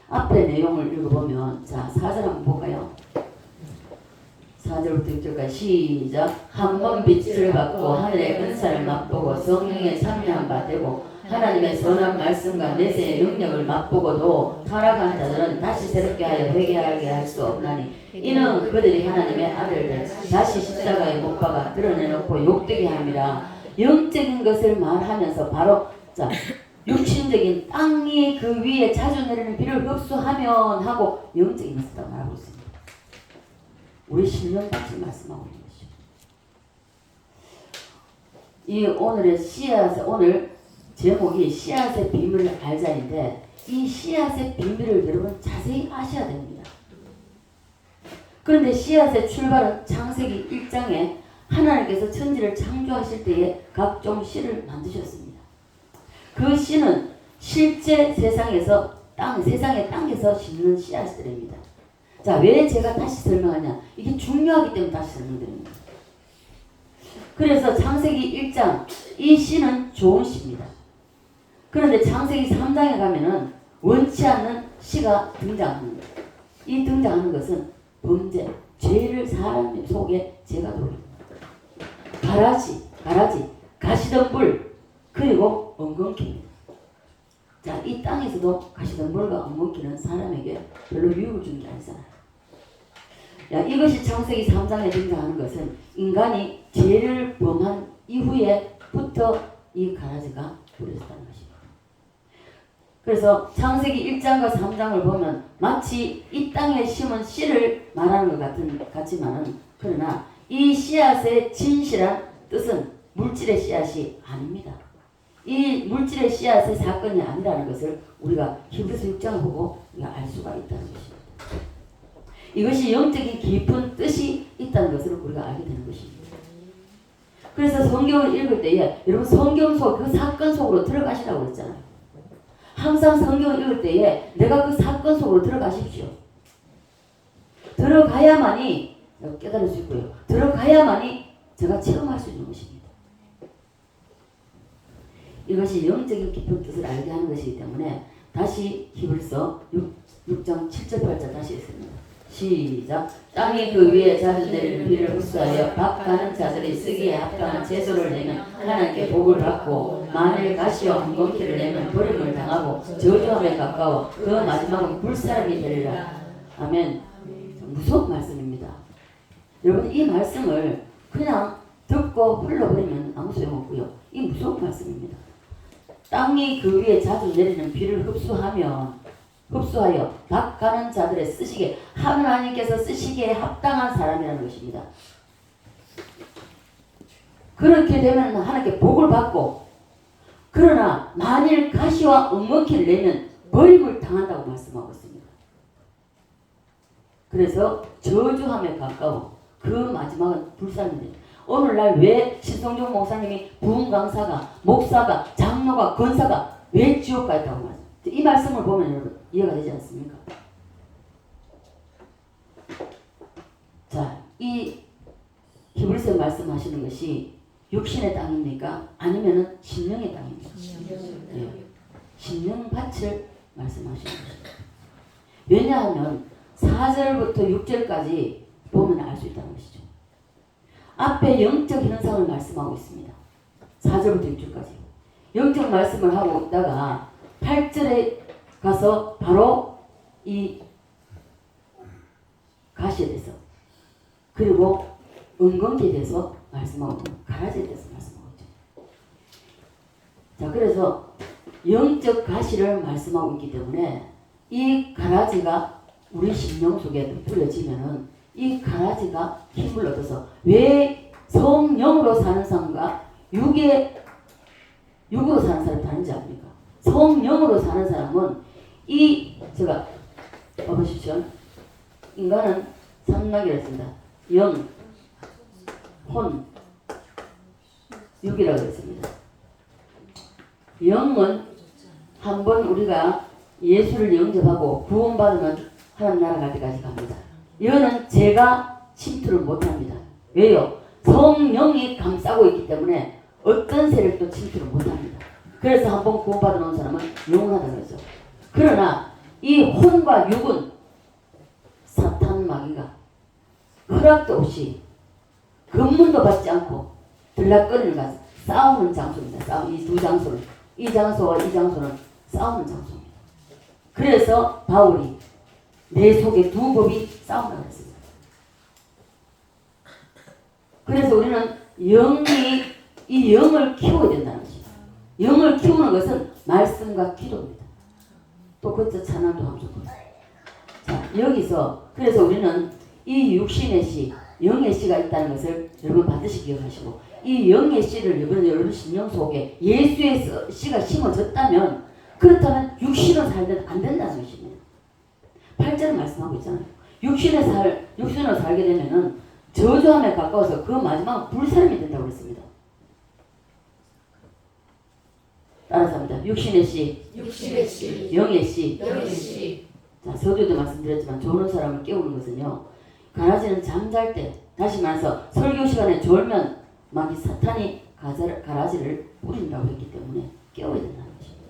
앞에 내용을 읽어보면, 자, 4절 한번 볼까요? 4절부터 6절까지 시작. 한 번 빛을 받고 하늘의 은사를 맛보고 성령의 참여한 바 되고 하나님의 선한 말씀과 내세의 능력을 맛보고도 타락한 자들은 다시 새롭게 하여 회개하게 할 수 없나니 이는 그들이 하나님의 아들들 다시 십자가에 못 박아 드러내놓고 욕되게 함이라. 영적인 것을 말하면서 바로, 자, 육신적인 땅이 그 위에 자주 내리는 비를 흡수하면 하고 영적인 것이다 말하고 있습니다. 우리 신령같이 말씀하고 있는 것이죠. 이 오늘의 씨앗, 오늘 제목이 씨앗의 비밀을 알자인데 이 씨앗의 비밀을 여러분 자세히 아셔야 됩니다. 그런데 씨앗의 출발은 창세기 1장에 하나님께서 천지를 창조하실 때에 각종 씨를 만드셨습니다. 그 씨는 실제 세상에서 세상의 땅에서 심는 씨앗들입니다. 자, 왜 제가 다시 설명하냐? 이게 중요하기 때문에 다시 설명드립니다. 그래서 창세기 1장 이 씨는 좋은 씨입니다. 그런데 창세기 3장에 가면은 원치 않는 씨가 등장합니다. 이 등장하는 것은 범죄, 죄를 사람 속에 죄가 들어옵니다. 가라지, 가시덤불, 그리고 엉겅퀴입니다. 자, 이 땅에서도 가시덤불과 엉겅퀴는 사람에게 별로 유익을 주는 게 아니잖아요. 야, 이것이 창세기 3장에 등장하는 것은 인간이 죄를 범한 이후에부터 이 가라지가 뿌려졌다는 것입니다. 그래서 창세기 1장과 3장을 보면 마치 이 땅에 심은 씨를 말하는 것 같지만은 그러나 이 씨앗의 진실한 뜻은 물질의 씨앗이 아닙니다. 이 물질의 씨앗의 사건이 아니라는 것을 우리가 히브리서 6장을 보고 우리가 알 수가 있다는 것입니다. 이것이 영적인 깊은 뜻이 있다는 것을 우리가 알게 되는 것입니다. 그래서 성경을 읽을 때에 여러분 성경 속 그 사건 속으로 들어가시라고 했잖아요. 항상 성경을 읽을 때에 내가 그 사건 속으로 들어가십시오. 들어가야만이 깨달을 수 있고요. 들어가야만이 제가 체험할 수 있는 것입니다. 이것이 영적인 깊은 뜻을 알게 하는 것이기 때문에 다시 히브리서 6장 7절 8절 다시 읽습니다. 시작. 땅이 그 위에 자주 내리는 비를 흡수하여 밥 가는 자들이 쓰기에 합당한 채소를 내면 하나님께 복을 받고 만일 가시와 엉겅퀴를 내면 버림을 당하고 저주함에 가까워 그 마지막은 불사람이 되리라. 아멘. 무서운 말씀입니다. 여러분 이 말씀을 그냥 듣고 흘러버리면 아무 소용없고요. 이 무서운 말씀입니다. 땅이 그 위에 자주 내리는 비를 흡수하여 각 가는 자들의 쓰시기에 하나님께서 쓰시기에 합당한 사람이라는 것입니다. 그렇게 되면 하나님께 복을 받고 그러나 만일 가시와 엉겅퀴를 내면 버림을 당한다고 말씀하고 있습니다. 그래서 저주함에 가까워 그 마지막은 불사입니다. 오늘날 왜 신성종 목사님이 부흥 강사가 목사가 장로가 권사가 왜 지옥 가 있다고 말합니다. 이 말씀을 보면 여러분 이해가 되지 않습니까? 자, 이 히브리서 말씀하시는 것이 육신의 땅입니까? 아니면은 심령의 땅입니까? 네. 심령밭을 말씀하시는 것입니다. 왜냐하면 4절부터 6절까지 보면 알 수 있다는 것이죠. 앞에 영적 현상을 말씀하고 있습니다. 4절부터 6절까지. 영적 말씀을 하고 있다가 8절에 가서 바로 이 가시에 대해서 그리고 엉겅퀴에 대해서 말씀하고 가라지에 대해서 말씀하고 있죠. 자, 그래서 영적 가시를 말씀하고 있기 때문에 이 가라지가 우리 심령 속에 뿌려지면은 이 가라지가 힘을 얻어서 왜 성령으로 사는 사람과 육으로 사는 사람이 다른지 압니까? 성령으로 사는 사람은 제가 봐보십시오. 인간은 삼락이라고 했습니다. 영, 혼, 육이라고 했습니다. 영은 한번 우리가 예수를 영접하고 구원받으면 하나님 나라 갈 때까지 갑니다. 이거는 제가 침투를 못합니다. 왜요? 성령이 감싸고 있기 때문에 어떤 세력도 침투를 못합니다. 그래서 한번 구원받아 놓은 사람은 영원하다고 했죠. 그러나 이 혼과 육은 사탄 마귀가 허락도 없이 검문도 받지 않고 들락거리는 가서 싸우는 장소입니다. 이 두 장소는 이 장소와 이 장소는 싸우는 장소입니다. 그래서 바울이 내 속에 두 법이 싸운다고 했습니다. 그래서 우리는 이 영을 키워야 된다는 것입니다. 영을 키우는 것은 말씀과 기도입니다. 또 그때 찬양도 함수고. 자, 여기서 그래서 우리는 이 육신의 씨, 영의 씨가 있다는 것을 여러분 반드시 기억하시고, 이 영의 씨를 여러분 심령 속에 예수의 씨가 심어졌다면, 그렇다면 육신은 살면 안 된다는 것입니다. 8절은 말씀하고 있잖아요. 육신으로 살게 되면은 저주함에 가까워서 그 마지막은 불사름이 된다고 그랬습니다. 따라서 합니다. 육신의 씨, 영의 씨. 자, 서두에도 말씀드렸지만 조는 사람을 깨우는 것은요, 가라지는 잠잘 때, 다시 말해서 설교 시간에 졸면 마귀 사탄이 가라지를 뿌린다고 했기 때문에 깨워야 된다는 것입니다.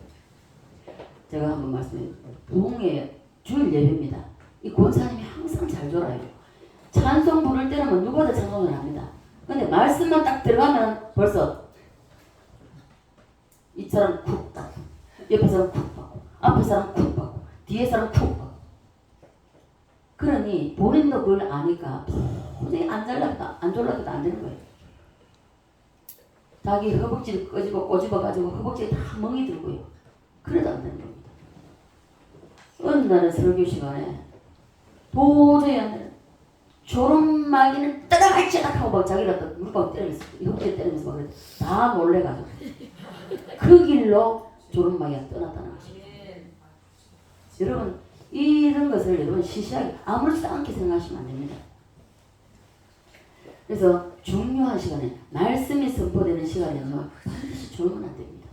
제가 한번 말씀드려요. 부흥회 주일 예배입니다. 이 권사님이 항상 잘 졸아요. 찬송 부를 때는 누구보다 찬송을 합니다. 근데 말씀만 딱 들어가면 벌써 이 사람 쿡 받고, 옆에 사람 쿡 받고, 앞에 사람 쿡 받고, 뒤에 사람 쿡 받고. 그러니 본인도 그걸 아니까 도저히 안 졸라도 안 되는 거예요. 자기 허벅지를 꼬집어가지고 허벅지에 다 멍이 들고요. 그래도 안 되는 겁니다. 어느 날은 설교 시간에 도저히 안 되는, 졸음마귀는 따닥따닥 하고 막 자기를 갖다 물방 때리면서, 허벅지를 때리면서 막 다 놀래가지고 그 길로 졸음마귀가 떠났다는 것입니다. 여러분, 이런 것을 여러분 시시하게 아무렇지도 않게 생각하시면 안 됩니다. 그래서 중요한 시간에, 말씀이 선포되는 시간에는 반드시 졸으면 안 됩니다.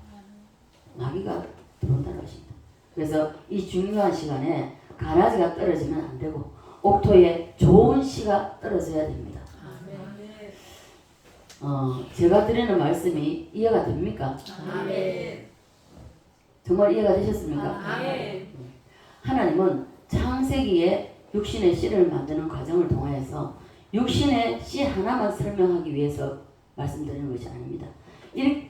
마귀가 들어온다는 것입니다. 그래서 이 중요한 시간에 가라지가 떨어지면 안 되고, 옥토에 좋은 씨가 떨어져야 됩니다. 제가 드리는 말씀이 이해가 됩니까? 아멘. 정말 이해가 되셨습니까? 아멘. 하나님은 창세기에 육신의 씨를 만드는 과정을 통하여서 육신의 씨 하나만 설명하기 위해서 말씀드리는 것이 아닙니다.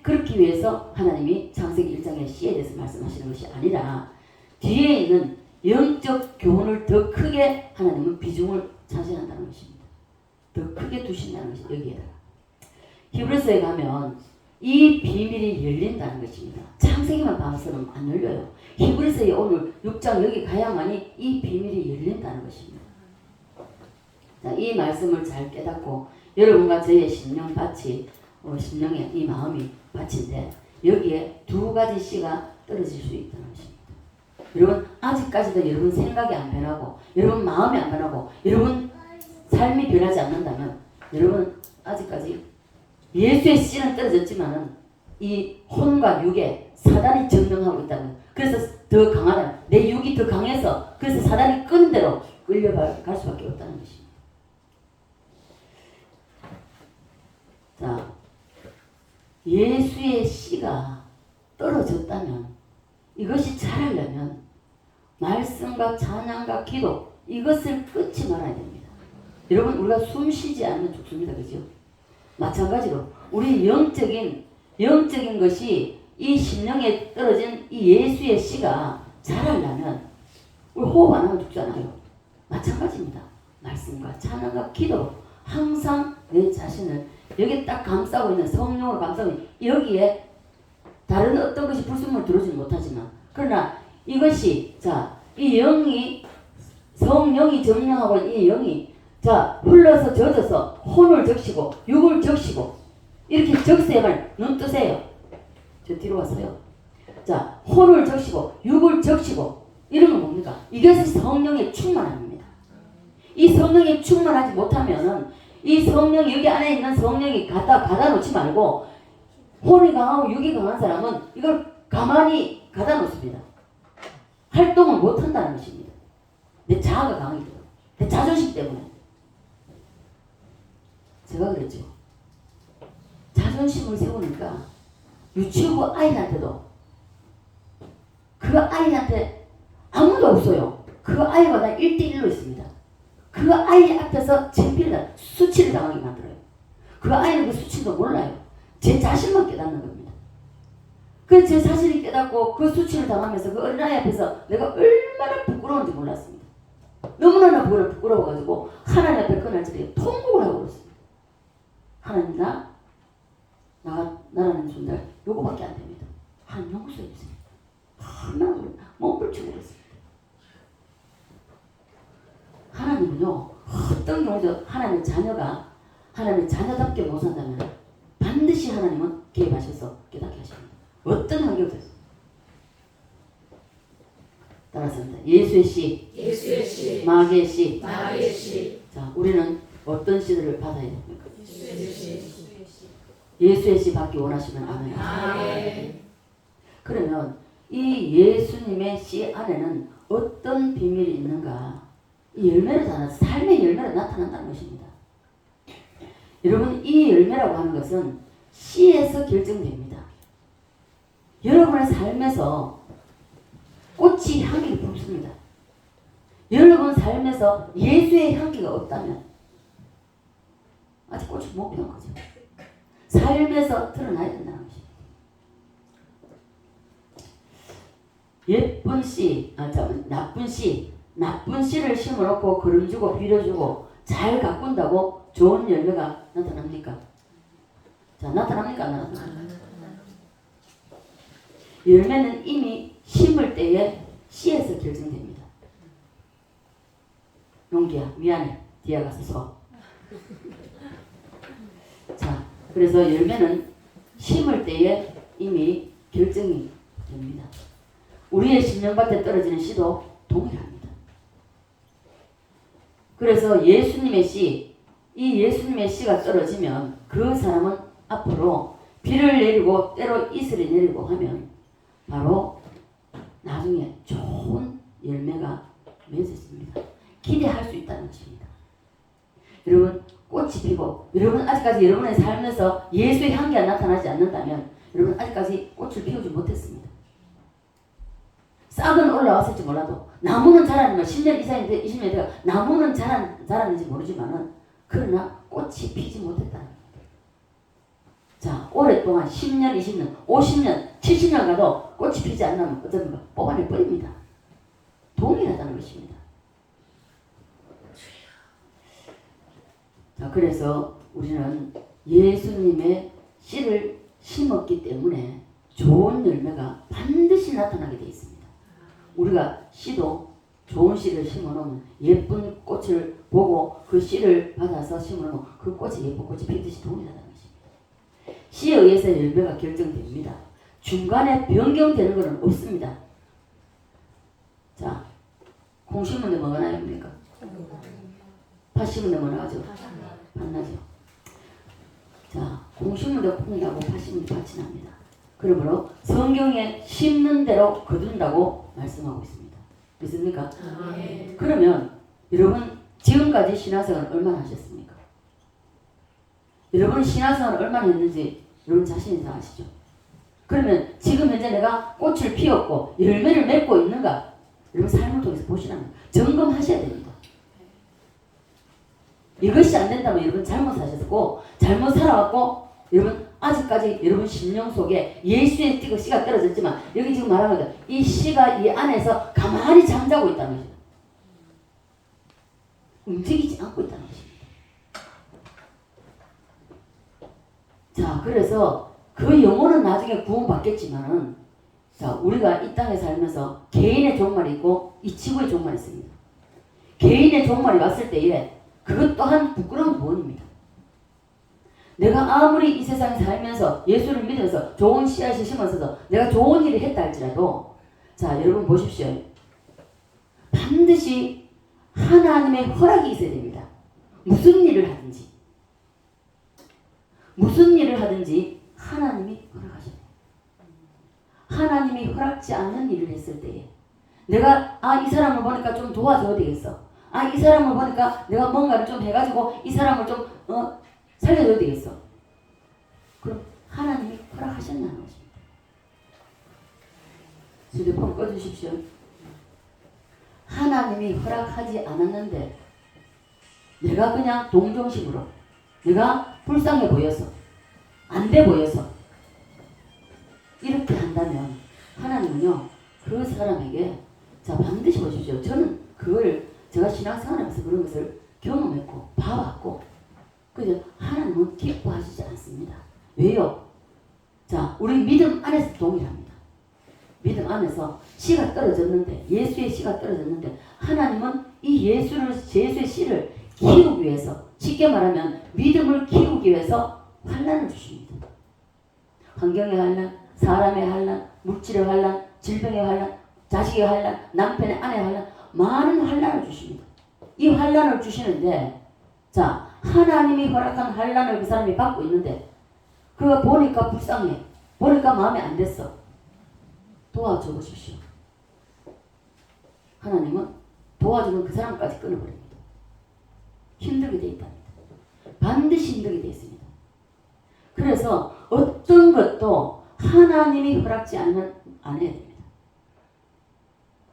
그렇기 위해서 하나님이 창세기 1장의 씨에 대해서 말씀하시는 것이 아니라 뒤에 있는 영적 교훈을 더 크게 하나님은 비중을 차지한다는 것입니다. 더 크게 두신다는 것이 여기에다가. 히브리서에 가면 이 비밀이 열린다는 것입니다. 창세기만 봐서는 안 열려요. 히브리서에 오늘 6장 여기 가야만이 이 비밀이 열린다는 것입니다. 자, 이 말씀을 잘 깨닫고 여러분과 저의 심령밭이, 심령의 이 마음이 밭인데 여기에 두 가지 씨가 떨어질 수 있다는 것입니다. 여러분, 아직까지도 여러분 생각이 안 변하고, 여러분 마음이 안 변하고, 여러분 삶이 변하지 않는다면 여러분 아직까지 예수의 씨는 떨어졌지만은 이 혼과 육에 사단이 점령하고 있다는, 그래서 더 강하다, 내 육이 더 강해서 그래서 사단이 끈 대로 끌려갈 수밖에 없다는 것입니다. 자, 예수의 씨가 떨어졌다면 이것이 자라려면 말씀과 찬양과 기도, 이것을 끊지 말아야 됩니다. 여러분, 우리가 숨 쉬지 않으면 죽습니다. 그죠? 마찬가지로 우리 영적인 것이 이 심령에 떨어진 이 예수의 씨가 자라려면 우리 호흡 안 하면 죽잖아요. 마찬가지입니다. 말씀과 찬양과 기도로 항상 내 자신을 여기 딱 감싸고 있는, 성령으로 감싸고 있는, 여기에 다른 어떤 것이 불순물을 들어오지 못하지만, 그러나 이것이, 자, 이 영이, 성령이 점령하고 있는 이 영이, 자, 흘러서 젖어서 혼을 적시고 육을 적시고, 이렇게 적세야만 눈 뜨세요. 저 뒤로 왔어요. 자, 혼을 적시고 육을 적시고, 이런 건 뭡니까? 이것이 성령의 충만함입니다. 이 성령이 충만하지 못하면은 이 성령, 여기 안에 있는 성령이 갖다 놓지 말고, 혼이 강하고 육이 강한 사람은 이걸 가만히 갖다 놓습니다. 활동을 못 한다는 것입니다. 내 자아가 강하기 때문에, 내 자존심 때문에. 제가 그랬죠. 자존심을 세우니까 유치부 아이한테도, 그 아이한테 아무도 없어요. 그 아이가 다 1대1로 있습니다. 그 아이 앞에서 수치를 당하게 만들어요. 그 아이는 그 수치도 몰라요. 제 자신만 깨닫는 겁니다. 그래서 제 자신이 깨닫고 그 수치를 당하면서 그 어린아이 앞에서 내가 얼마나 부끄러운지 몰랐습니다. 너무나 부끄러워가지고 하나님 앞에 그날쯤에 통곡을 하고 그랬습니다. 하나님, 나라는 존재 요거밖에 안 됩니다. 한 용서했어요. 하나님을 몸부림치고 그랬습니다. 하나님은요, 어떤 경우도 하나님의 자녀가 하나님의 자녀답게 못 산다면 반드시 하나님은 개입하셔서 깨닫게 하십니다. 어떤 환경도 따라서입니다. 예수의 씨, 마귀의 씨. 자, 우리는 어떤 씨들을 받아야 됩니까? 예수의 씨 받기 원하시면 아멘. 그러면 이 예수님의 씨 안에는 어떤 비밀이 있는가? 이 열매로 삶의 열매로 나타난다는 것입니다. 여러분, 이 열매라고 하는 것은 씨에서 결정됩니다. 여러분의 삶에서 꽃이 향기를 품습니다. 여러분 삶에서 예수의 향기가 없다면 아직 꽃이 못 피운 거죠. 삶에서 드러나야 된다는 것입니다. 예쁜 씨, 나쁜 씨를 심어놓고 거름주고 빌어주고 잘 가꾼다고 좋은 열매가 나타납니까? 자, 나타납니까? 안 나타납니까? 열매는 이미 심을 때에 씨에서 결정됩니다. 용기야, 미안해. 뒤에 가서 서. 자, 그래서 열매는 심을 때에 이미 결정이 됩니다. 우리의 심령밭에 떨어지는 씨도 동일합니다. 그래서 예수님의 씨, 이 예수님의 씨가 떨어지면 그 사람은 앞으로 비를 내리고 때로 이슬이 내리고 하면 바로 나중에 좋은 열매가 맺어집니다. 기대할 수 있다는 것입니다. 여러분, 꽃이 피고 여러분 아직까지 여러분의 삶에서 예수의 향기가 나타나지 않는다면 여러분 아직까지 꽃을 피우지 못했습니다. 싹은 올라왔을지 몰라도 나무는 자라면 10년 이상이 20년 되가 나무는 자랐는지 모르지만은 그러나 꽃이 피지 못했다는 겁니다. 자, 오랫동안 10년, 20년, 50년, 70년 가도 꽃이 피지 않으면 어떻습니까? 뽑아내 버립니다. 동일하다는 것입니다. 자, 그래서 우리는 예수님의 씨를 심었기 때문에 좋은 열매가 반드시 나타나게 되어 있습니다. 우리가 씨도 좋은 씨를 심어놓으면 예쁜 꽃을 보고 그 씨를 받아서 심어놓으면 그 꽃이 예쁜 꽃이 피듯이 동일하다는 것입니다. 씨에 의해서 열매가 결정됩니다. 중간에 변경되는 것은 없습니다. 자, 콩 심는데 뭐가 나옵니까? 팥 심는데 뭐 나죠? 팥 나죠. 자, 콩 심는데 콩이 나고 팥 심는데 팥이 납니다. 그러므로 성경에 심는 대로 거둔다고 말씀하고 있습니다. 믿습니까? 그러면 여러분 지금까지 신앙생활 얼마나 하셨습니까? 여러분 신앙생활 얼마나 했는지 여러분 자신이 다 아시죠? 그러면 지금 현재 내가 꽃을 피웠고 열매를 맺고 있는가? 여러분 삶을 통해서 보시라면 점검하셔야 됩니다. 이것이 안 된다면 여러분 잘못 사셨고 잘못 살아왔고 여러분 아직까지 여러분 심령 속에 예수의 씨가 떨어졌지만 여기 지금 말하는 거 이 씨가 이 안에서 가만히 잠자고 있다는 것입니다. 움직이지 않고 있다는 것입니다. 자, 그래서 그 영혼은 나중에 구원받겠지만은 자, 우리가 이 땅에 살면서 개인의 종말이 있고 이 지구의 종말이 있습니다. 개인의 종말이 왔을 때에 그것 또한 부끄러운 부분입니다. 내가 아무리 이 세상에 살면서 예수를 믿으면서 좋은 씨앗을 심어서 내가 좋은 일을 했다 할지라도 자, 여러분 보십시오. 반드시 하나님의 허락이 있어야 됩니다. 무슨 일을 하든지 하나님이 허락하셔야 돼요. 하나님이 허락지 않는 일을 했을 때에 내가 이 사람을 보니까 좀 도와줘야 되겠어. 이 사람을 보니까 내가 뭔가를 좀 해가지고 이 사람을 좀 살려줘야 되겠어. 그럼 하나님이 허락하셨나는 것입니다. 휴대폰 꺼주십시오. 하나님이 허락하지 않았는데 내가 그냥 동정심으로 내가 불쌍해 보여서 안 돼 보여서 이렇게 한다면 하나님은요 그 사람에게 자 반드시 보십시오. 저는 그걸 제가 신앙생활하면서 그런 것을 경험했고 봐왔고 그래서 하나님은 기뻐하시지 않습니다. 왜요? 자, 우리 믿음 안에서 동일합니다. 믿음 안에서 씨가 떨어졌는데, 예수의 씨가 떨어졌는데, 하나님은 이 예수의 씨를 키우기 위해서, 쉽게 말하면 믿음을 키우기 위해서 환난을 주십니다. 환경의 환난, 사람의 환난, 물질의 환난, 질병의 환난, 자식의 환난, 남편의 아내의 환난, 많은 환난을 주십니다. 이 환난을 주시는데, 자, 하나님이 허락한 환난을 그 사람이 받고 있는데, 그거 보니까 불쌍해. 보니까 마음에 안 됐어. 도와줘 보십시오. 하나님은 도와주는 그 사람까지 끊어버립니다. 힘들게 돼 있답니다. 반드시 힘들게 돼 있습니다. 그래서 어떤 것도 하나님이 허락지 않으면 안 해야 됩니다.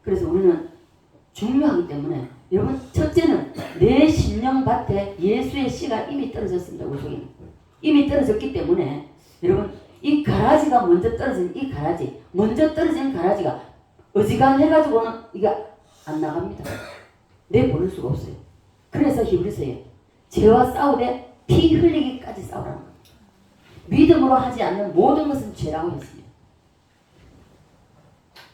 그래서 우리는 중요하기 때문에, 여러분, 첫째는 내 심령밭에 예수의 씨가 이미 떨어졌습니다. 우리 속에는 이미 떨어졌기 때문에, 여러분, 이 가라지가 먼저 떨어진 이 가라지, 먼저 떨어진 가라지가 어지간해가지고는 이게 안 나갑니다. 내보낼 수가 없어요. 그래서 히브리서에 죄와 싸우되 피 흘리기까지 싸우라는 겁니다. 믿음으로 하지 않는 모든 것은 죄라고 했습니다.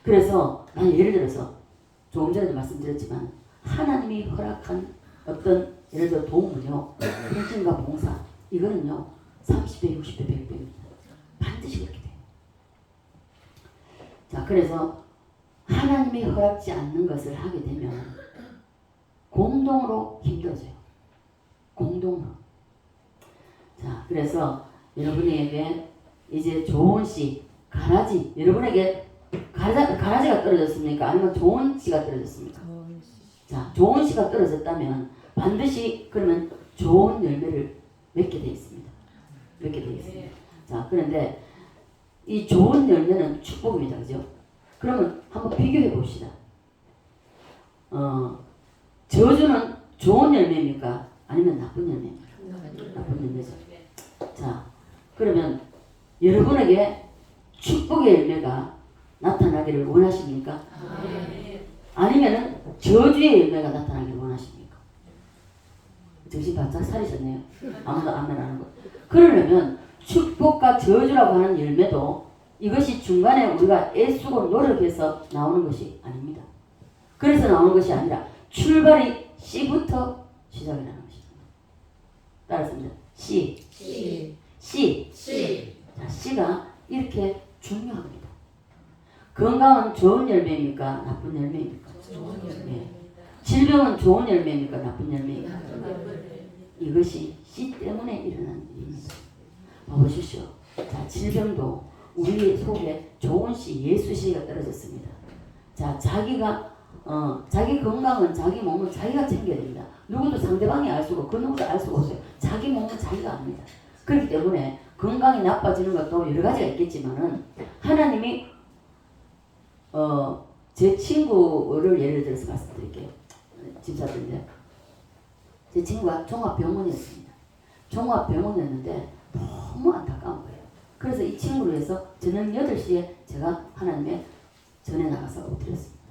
그래서 난 예를 들어서 조금 전에도 말씀드렸지만, 하나님이 허락한 어떤 예를 들어 도움은요, 헌신과 봉사, 이거는요 30배, 60배, 100배입니다. 반드시 그렇게 돼요. 자, 그래서 하나님이 허락지 않는 것을 하게 되면 공동으로 힘들어져요. 공동으로. 자, 그래서 여러분에게 이제 좋은 씨, 가라지, 여러분에게 가라지가 떨어졌습니까? 아니면 좋은 씨가 떨어졌습니까? 자, 좋은 씨가 떨어졌다면 반드시 그러면 좋은 열매를 맺게 되어 있습니다. 맺게 되어 있습니다. 자, 그런데 이 좋은 열매는 축복입니다. 그죠? 그러면 한번 비교해 봅시다. 저주는 좋은 열매입니까? 아니면 나쁜 열매입니까? 나쁜 열매죠. 자, 그러면 여러분에게 축복의 열매가 나타나기를 원하십니까? 아니면은 저주의 열매가 나타나기를 원하십니까? 정신 바짝 차리셨네요. 아무도 안 말하는 거. 그러려면 축복과 저주라고 하는 열매도 이것이 중간에 우리가 애쓰고 노력해서 나오는 것이 아닙니다. 그래서 나오는 것이 아니라 출발이 씨부터 시작이 나는 것입니다. 따라서입니다. 씨. 자, 씨가 이렇게 중요합니다. 건강은 좋은 열매입니까? 나쁜 열매입니까? 좋은 열매. 예. 질병은 좋은 열매입니까? 나쁜 열매입니까? 이것이 씨 때문에 일어나는 일입니다. 보십시오. 자, 질병도 우리 속에 좋은 씨, 예수 씨가 떨어졌습니다. 자, 자기 건강은 자기 몸은 자기가 챙겨야 됩니다. 누구도 상대방이 알 수가, 그 누구도 알 수가 없어요. 자기 몸은 자기가 압니다. 그렇기 때문에 건강이 나빠지는 것도 여러 가지가 있겠지만은, 하나님이 제 친구를 예를 들어서 말씀드릴게요. 집사들인데, 제 친구가 종합병원이었습니다. 종합병원이었는데 너무 안타까운 거예요. 그래서 이 친구를 위해서 저녁 8시에 제가 하나님의 전에 나가서 엎드렸습니다.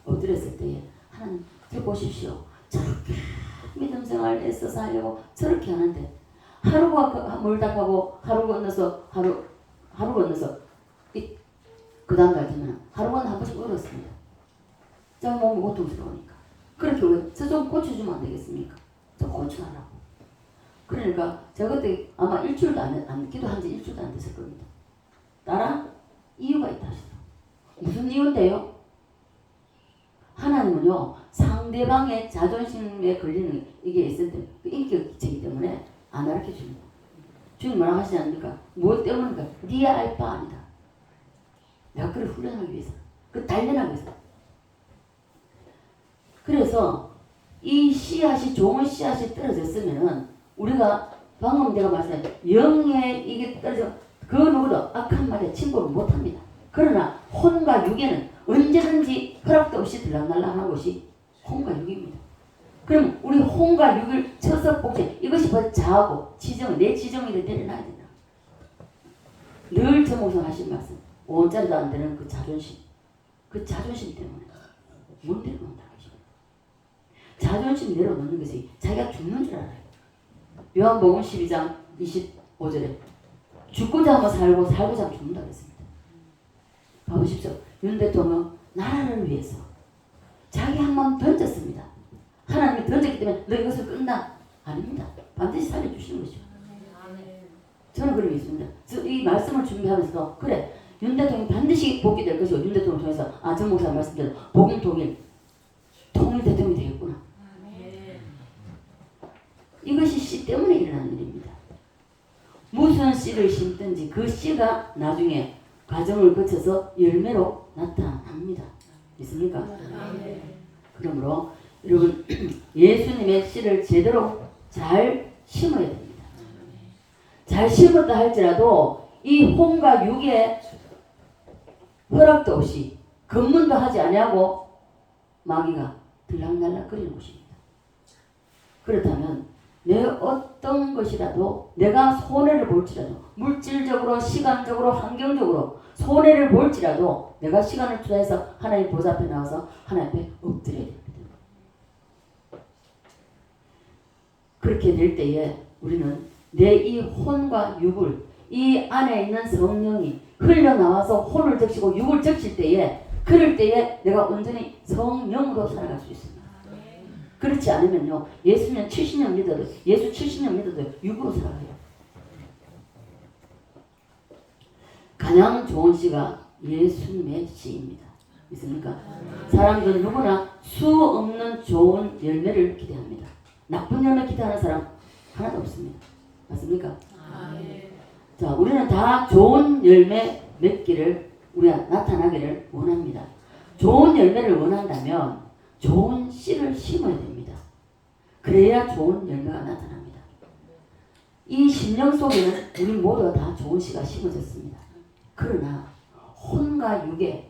엎드렸을 때에, 하나님 보십시오. 저렇게 믿음 생활 애써서 하려고 저렇게 하는데, 하루가 멀다 가고 하루 건너서 그 다음 날 되면 하루가 한 번씩 울었습니다. 자, 몸이 고통스러우니까. 그렇게 왜 저 좀 고쳐주면 안 되겠습니까? 좀 고쳐하라고. 그러니까 제가 그때 아마 일주일도 안 기도한 지 일주일도 안 됐을 겁니다. 따라 이유가 있다 하시죠. 무슨 이유인데요? 하나님은요, 상대방의 자존심에 걸리는 이게 있을 때, 그 인격체이기 때문에 안 가르쳐 줍니다. 주님 뭐라고 하시지 않습니까? 무엇 때문인가? 네 알 바 아니다. 내가 그를 훈련하기 위해서, 그 단련하기 위해서. 그래서 이 씨앗이, 좋은 씨앗이 떨어졌으면은, 우리가 방금 내가 말씀한 영에 이게 떨어져, 그 누구도 악한 말에 침범을 못합니다. 그러나 혼과 육에는 언제든지 허락도 없이 들락날락한 것이 혼과 육입니다. 그럼 우리 혼과 육을 쳐서 복제, 이것이 바로 자하고 지정, 내 지정을 내려놔야 된다. 늘 정목성 하신 말씀, 5원짜리도 안 되는 그 자존심 때문에 못 내려놓는다. 자존심 내려놓는 것이 자기가 죽는 줄 알아요. 요한복음 12장 25절에 죽고자 하면 살고 살고자 하면 죽는다 그랬습니다. 봐보십시오. 윤 대통령 나라를 위해서 자기 한 마음 던졌습니다. 하나님이 던졌기 때문에 너 이것을 끝나? 아닙니다. 반드시 살려주시는 것이죠. 저는 그렇게 믿습니다. 이 말씀을 준비하면서도 그래 윤 대통령이 반드시 복귀될 것이고 윤 대통령 통해서 전 목사 말씀대로 복음 통일 대통령이 되겠구나. 이것이 씨 때문에 일어나는 일입니다. 무슨 씨를 심든지 그 씨가 나중에 과정을 거쳐서 열매로 나타납니다. 믿습니까? 그러므로 여러분 예수님의 씨를 제대로 잘 심어야 됩니다. 잘 심었다 할지라도 이 혼과 육의 허락도 없이 검문도 하지 아니하고 마귀가 들락날락거리는 것입니다. 그렇다면 내 어떤 것이라도 내가 손해를 볼지라도 물질적으로 시간적으로 환경적으로 손해를 볼지라도 내가 시간을 투자해서 하나님 보좌 앞에 나와서 하나님 앞에 엎드려야 됩니다. 그렇게 될 때에 우리는 내 이 혼과 육을 이 안에 있는 성령이 흘러나와서 혼을 적시고 육을 적실 때에 그럴 때에 내가 온전히 성령으로 살아갈 수 있습니다. 그렇지 않으면요 예수님 70년 믿어도 예수 70년 믿어도 육으로 살아가요. 가장 좋은 씨가 예수님의 씨입니다. 믿습니까? 사람들은 누구나 수 없는 좋은 열매를 기대합니다. 나쁜 열매 기대하는 사람 하나도 없습니다. 맞습니까? 자, 우리는 다 좋은 열매 맺기를 우리가 나타나기를 원합니다. 좋은 열매를 원한다면 좋은 씨를 심어야 됩니다. 그래야 좋은 열매가 나타납니다. 이 심령 속에는 우리 모두가 다 좋은 씨가 심어졌습니다. 그러나 혼과 육에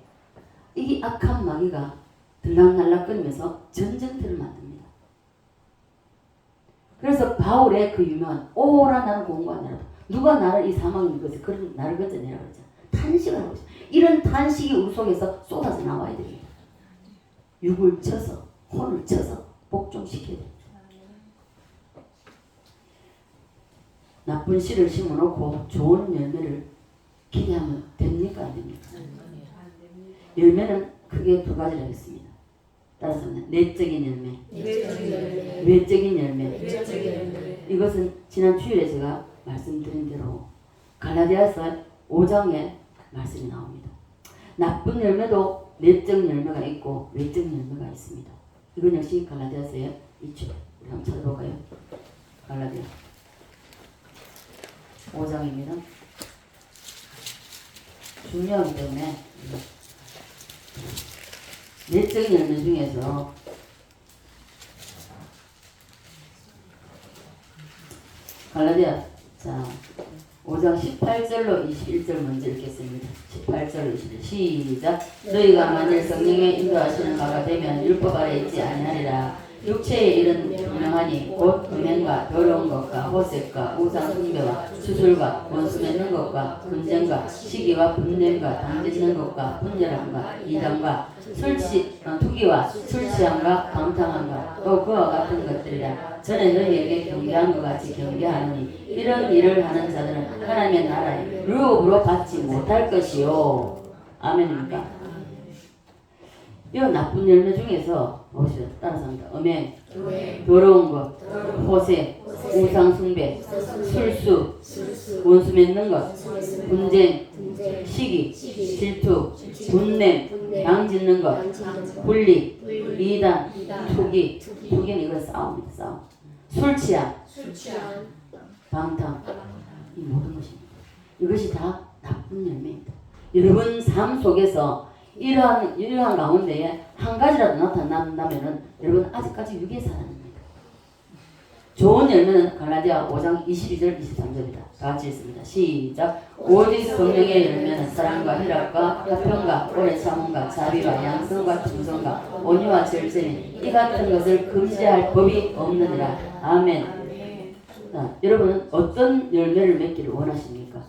이 악한 마귀가 들락날락거리면서 전쟁터를 만듭니다. 그래서 바울의 그 유명한 오라 나는 공고하느라 누가 나를 이 사망의 것을 그런 나를 건져내라 그러죠. 탄식을 하고 있어요. 이런 탄식이 우리 속에서 쏟아져 나와야 됩니다. 육을 쳐서 혼을 쳐서 복종시켜야 됩니다. 나쁜 씨를 심어놓고 좋은 열매를 기대하면 됩니까? 안 됩니까? 열매는 크게 두 가지를 하겠습니다. 따라서 내적인 열매, 외적인 열매. 이것은 지난 주일에 제가 말씀드린 대로 갈라디아서 5장에 말씀이 나옵니다. 나쁜 열매도 내적 열매가 있고 외적 열매가 있습니다. 이건 역시 갈라디아서에 있죠. 우리 한번 찾아볼까요? 갈라디아 5장입니다. 중요하기 때문에 내적인 열매 중에서 갈라디아 자 5장 18절로 21절 먼저 읽겠습니다. 18절로 21절 시작. 너희가 만일 성령의 인도하시는 바가 되면 율법 아래 있지 아니하리라. 육체의 일은 분명하니 곧 음행과 더러운 것과 호색과 우상 숭배와 수술과 원수 맺는 것과 분쟁과 시기와 분냄과 당짓는 것과 분열함과 이단과 투기와 술취함과 방탕함과 또 그와 같은 것들이라. 전에 너희에게 경계한 것 같이 경계하느니 이런 일을 하는 자들은 하나님의 나라에 유업으로 받지 못할 것이요. 아멘입니까? 이 나쁜 열매 중에서 보시죠. 따라서 합니다. 음행, 더러운 것, 호색, 우상 숭배, 술수, 원수 맺는 것, 분쟁, 시기, 질투, 분냄, 당짓는 것, 분리, 이단, 투기. 투기는 이거 싸움입니다. 싸움. 술 취함, 방탕. 이 모든 것입니다. 이것이 다 나쁜 열매입니다. 여러분 삶 속에서 이러한 가운데에 한 가지라도 나타난다면은 여러분 아직까지 육의 사람입니다. 좋은 열매는 갈라디아 5장 22절 23절입니다. 다 같이 읽습니다. 시작. 오직 성령의 열매는 사랑과 희락과 화평과 오래 참음과 자비와 양성과 충성과 온유와 절제니 이 같은 것을 금지할 법이 없느니라. 아멘. 자, 여러분은 어떤 열매를 맺기를 원하십니까?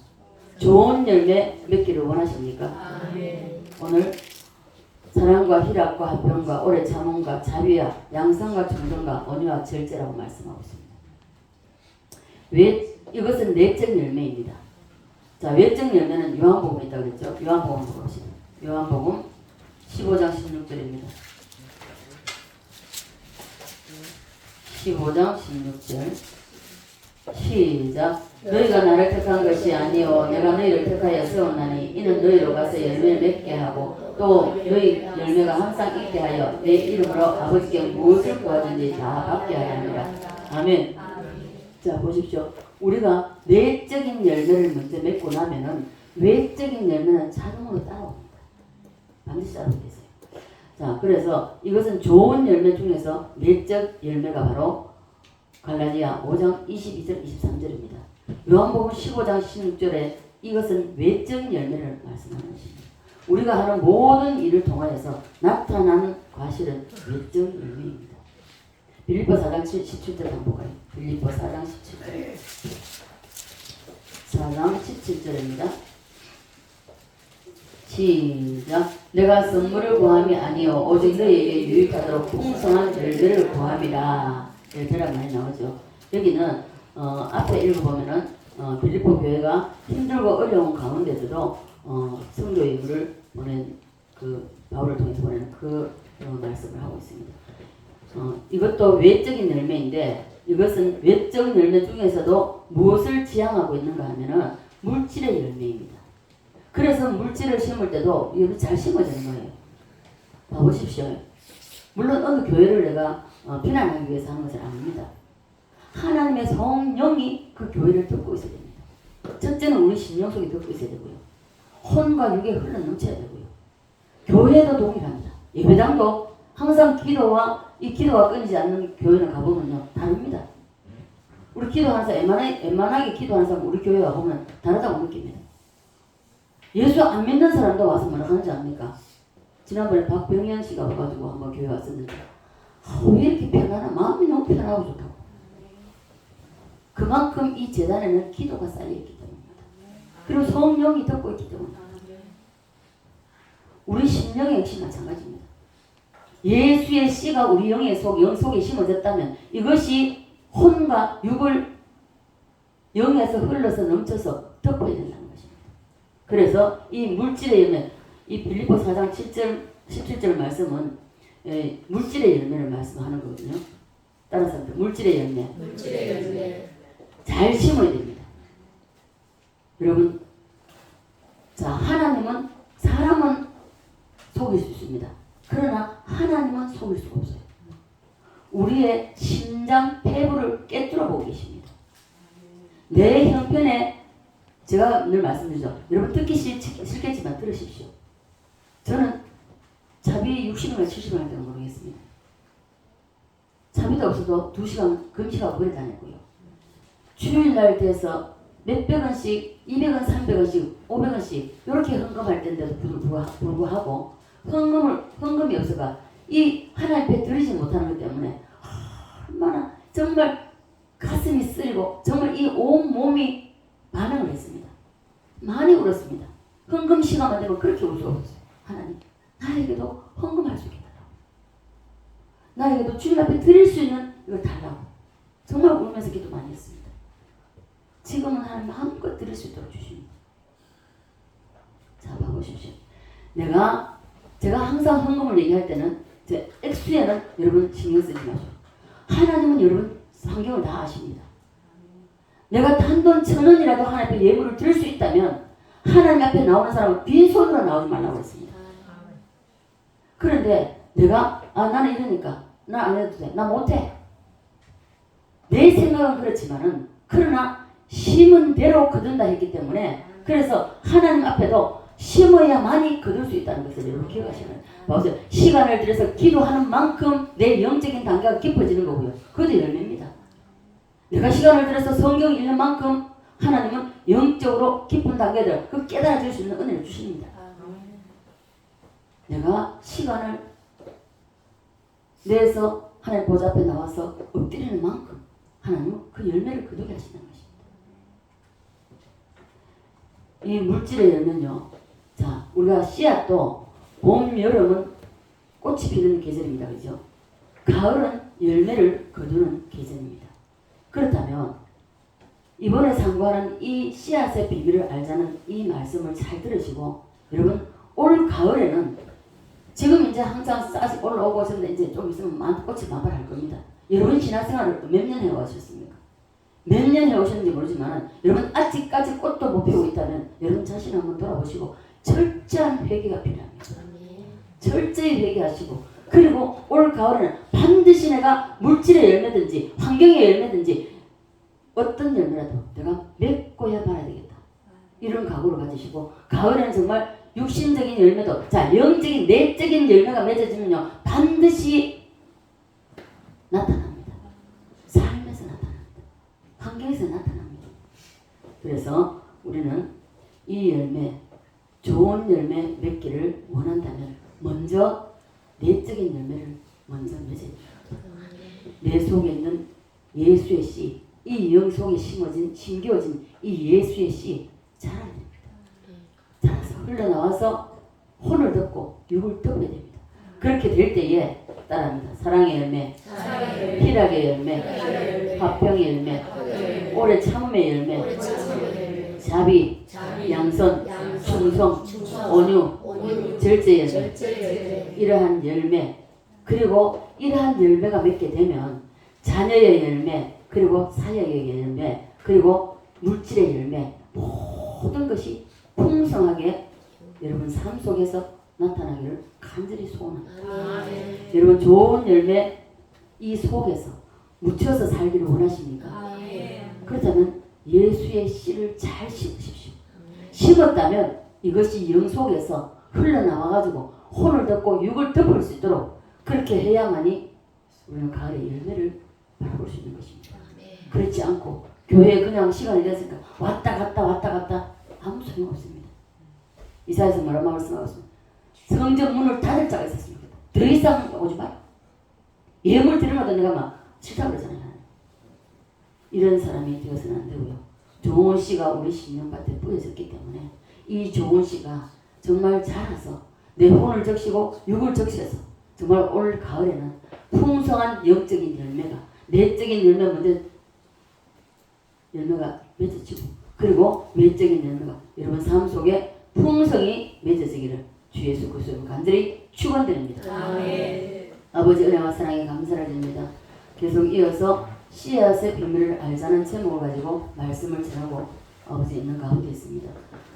좋은 열매 맺기를 원하십니까? 오늘 사랑과 희락과 화평과 오래 참음과 자비와 양성과 충성과 온유와 절제라고 말씀하고 있습니다. 이것은 내적 열매입니다. 자, 외적 열매는 요한복음에 있다고 그랬죠. 요한복음 보시면 요한복음 15장 16절입니다. 15장 16절 시작. 너희가 나를 택한 것이 아니요 내가 너희를 택하여 세웠나니 이는 너희로 가서 열매를 맺게 하고 또 너희 열매가 항상 있게 하여 내 이름으로 아버지께 무엇을 구하든지 다 받게 하려 함이라. 아멘. 자 보십시오. 우리가 내적인 열매를 먼저 맺고 나면은 외적인 열매는 자동으로 따라옵니다. 반드시 따라오겠어요. 자 그래서 이것은 좋은 열매 중에서 내적 열매가 바로 갈라디아 5장 22절 23절입니다. 요한복음 15장 16절에 이것은 외적인 열매를 말씀하는 것입니다. 우리가 하는 모든 일을 통하여서 나타나는 과실은 외적인 열매입니다. 빌립보 4장 17절 한번 볼까요? 빌립보 4장 17절 4장 17절입니다. 시작. 내가 선물을 구함이 아니요 오직 너희에게 유익하도록 풍성한 열매를 구함이라. 열매가 많이 나오죠. 여기는 앞에 읽어보면은 빌립보 교회가 힘들고 어려운 가운데서도 성도의 보낸 그 바울을 통해서 보내는 그 말씀을 하고 있습니다. 이것도 외적인 열매인데 이것은 외적인 열매 중에서도 무엇을 지향하고 있는가 하면은 물질의 열매입니다. 그래서 물질을 심을 때도 이걸 잘 심어야 되는 거예요. 봐보십시오. 물론 어느 교회를 내가 비난하기 위해서 하는 것은 아닙니다. 하나님의 성령이 그 교회를 듣고 있어야 됩니다. 첫째는 우리 심령 속에 듣고 있어야 되고요. 혼과 육에 흘러 넘쳐야 되고요. 교회도 동일합니다. 예배당도 항상 기도가 끊이지 않는 교회는 가보면요 다릅니다. 우리 기도하는 사람 웬만하게 기도하는 사람 우리 교회 가보면 다르다고 느낍니다. 예수 안 믿는 사람도 와서 뭐라 하는지 압니까? 지난번에 박병현 씨가 와가지고 한번 교회 왔었는데 왜 이렇게 편하나? 마음이 너무 편하고 좋다고. 그만큼 이 재단에는 기도가 쌓여있기 때문입니다. 그리고 성령이 듣고 있기 때문입니다. 우리 심령의 역시 마찬가지입니다. 예수의 씨가 우리 영 속에 심어졌다면 이것이 혼과 육을 영에서 흘러서 넘쳐서 덮어야 된다는 것입니다. 그래서 이 물질의 열매, 이 빌립보 4장 7절, 17절 말씀은 물질의 열매를 말씀하는 거거든요. 따라서 물질의 열매. 물질의 열매. 잘 심어야 됩니다. 여러분, 자 하나님은 사람은 속일 수 있습니다. 그러나 하나님은 속일 수가 없어요. 우리의 심장, 폐부를 깨뚫어 보고 계십니다. 내 형편에 제가 늘 말씀드리죠. 여러분 듣기 싫겠지만 들으십시오. 저는 자비 60일이나 70일 할 때는 모르겠습니다. 자비도 없어도 2시간 금식하고 그래 다녔고요. 주일날 돼서 몇백 원씩, 200원, 300원씩, 500원씩 이렇게 헌금할 때인데도 불구하고 헌금이 없어가 이 하나님 배 들이지 못하는 것 때문에 얼마나 정말 가슴이 쓰리고 정말 이 온 몸이 반응을 했습니다. 많이 울었습니다. 헌금 시간만 되면 그렇게 울 수 없었어요. 하나님 나에게도 헌금할 수 있게 달라고. 나에게도 주님 앞에 드릴 수 있는 이걸 달라고. 정말 울면서 기도 많이 했습니다. 지금은 하나님 마음껏 드릴 수 있도록 주십니다. 자 봐보십시오. 제가 항상 헌금을 얘기할 때는 제 액수에는 여러분 신경 쓰지 마시고 하나님은 여러분 환경을 다 아십니다. 내가 단돈 1,000원이라도 하나님 앞에 예물을 드릴 수 있다면 하나님 앞에 나오는 사람은 빈손으로 나오지 말라고 했습니다. 그런데 내가 나는 이러니까 나 안 해도 돼. 나 못해. 내 생각은 그렇지만은 그러나 심은 대로 거둔다 했기 때문에 그래서 하나님 앞에도 심어야만이 거둘 수 있다는 것을 여러분 기억하시면 봐보세요. 시간을 들여서 기도하는 만큼 내 영적인 단계가 깊어지는 거고요. 그것도 열매입니다. 내가 시간을 들여서 성경 읽는 만큼 하나님은 영적으로 깊은 단계들 그 깨달아질 수 있는 은혜를 주십니다. 내가 시간을 내서 하나님 보좌 앞에 나와서 엎드리는 만큼 하나님은 그 열매를 거두게 하신다는 것입니다. 이 물질의 열매는요. 자, 우리가 씨앗도 봄, 여름은 꽃이 피는 계절입니다. 그죠? 가을은 열매를 거두는 계절입니다. 그렇다면 이번에 상고하는 이 씨앗의 비밀을 알자는 이 말씀을 잘 들으시고 여러분 올 가을에는 지금 이제 항상 싹이 올라오고 있는데 이제 좀 있으면 꽃이 만발할 겁니다. 여러분 신앙생활을 몇 년 해오셨습니까? 몇 년 해오셨는지 모르지만 여러분 아직까지 꽃도 못 피우고 있다면 여러분 자신 한번 돌아보시고 철저한 회개가 필요합니다. 철저히 회개하시고 그리고 올 가을에는 반드시 내가 물질의 열매든지 환경의 열매든지 어떤 열매라도 내가 맺고야 말아야 되겠다. 이런 각오를 가지시고 가을에는 정말 육신적인 열매도 자 영적인 내적인 열매가 맺어지면요 반드시 나타납니다. 삶에서 나타납니다. 환경에서 나타납니다. 그래서 우리는 이 열매 좋은 열매 맺기를 원한다면 먼저 내적인 열매를 먼저 맺어야 됩니다. 내 속에 있는 예수의 씨, 이 영 속에 심겨진 이 예수의 씨 자라야 됩니다. 자라서 흘러나와서 혼을 덮고 육을 덮어야 됩니다. 그렇게 될 때에 따라합니다. 사랑의 열매, 희락의 열매, 화평의 열매, 오래 참음의 열매, 자비, 양선, 충성, 온유, 절제 열매 이러한 열매 그리고 이러한 열매가 맺게 되면 자녀의 열매 그리고 사역의 열매 그리고 물질의 열매 모든 것이 풍성하게 여러분 삶 속에서 나타나기를 간절히 소원합니다. 여러분 좋은 열매 이 속에서 묻혀서 살기를 원하십니까? 그렇다면 예수의 씨를 잘 심으십시오. 심었다면 이것이 영 속에서 흘러나와가지고 혼을 덮고 육을 덮을 수 있도록 그렇게 해야만이 우리는 가을의 열매를 바라볼 수 있는 것입니다. 그렇지 않고 교회에 그냥 시간이 됐으니까 왔다 갔다 아무 소용없습니다. 이사야서 뭐라 말씀하고 있습니다. 성전 문을 닫을 자가 있었습니다. 더 이상 오지 마라. 예물 드리마다 내가 막 싫다고 그러잖아요. 이런 사람이 되어서는 안 되고요. 좋은 씨가 우리 심령밭에 뿌려졌기 때문에 이 좋은 씨가 정말 자라서 내 혼을 적시고 육을 적셔서 정말 올 가을에는 풍성한 영적인 열매가 내적인 열매 먼저 열매가 맺어지고 그리고 외적인 열매가 여러분 삶 속에 풍성히 맺어지기를 주 예수 그리스도로 간절히 축원드립니다. 아버지 은혜와 사랑에 감사를 드립니다. 계속 이어서 씨앗의 비밀을 알자는 제목을 가지고 말씀을 전하고 아버지 있는 가운데 있습니다.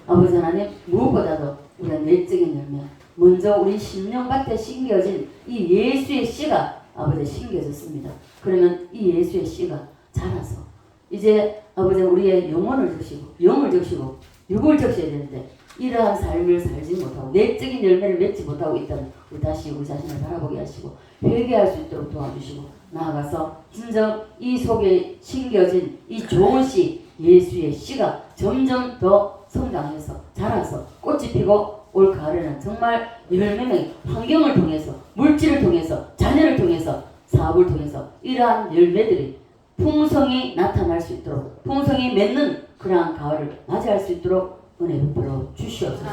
아버지 하나님 무엇보다도 우리가 내적인 열매 먼저 우리 심령밭에 심겨진 이 예수의 씨가 아버지 심겨졌습니다. 그러면 이 예수의 씨가 자라서 이제 아버지 우리의 영혼을 적시고 영을 적시고 육을 적셔야 되는데 이러한 삶을 살지 못하고 내적인 열매를 맺지 못하고 있다면 우리 다시 우리 자신을 바라보게 하시고 회개할 수 있도록 도와주시고 나아가서 진정 이 속에 심겨진 이 좋은 씨 예수의 씨가 점점 더 성장해서 자라서 꽃이 피고 올 가을에는 정말 열매의 환경을 통해서 물질을 통해서 자녀를 통해서 사업을 통해서 이러한 열매들이 풍성히 나타날 수 있도록 풍성히 맺는 그러한 가을을 맞이할 수 있도록 은혜 베풀어 주시옵소서.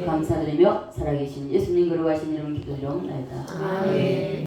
감사드리며 살아계신 예수님 거룩하신 이름 기도드리옵나이다.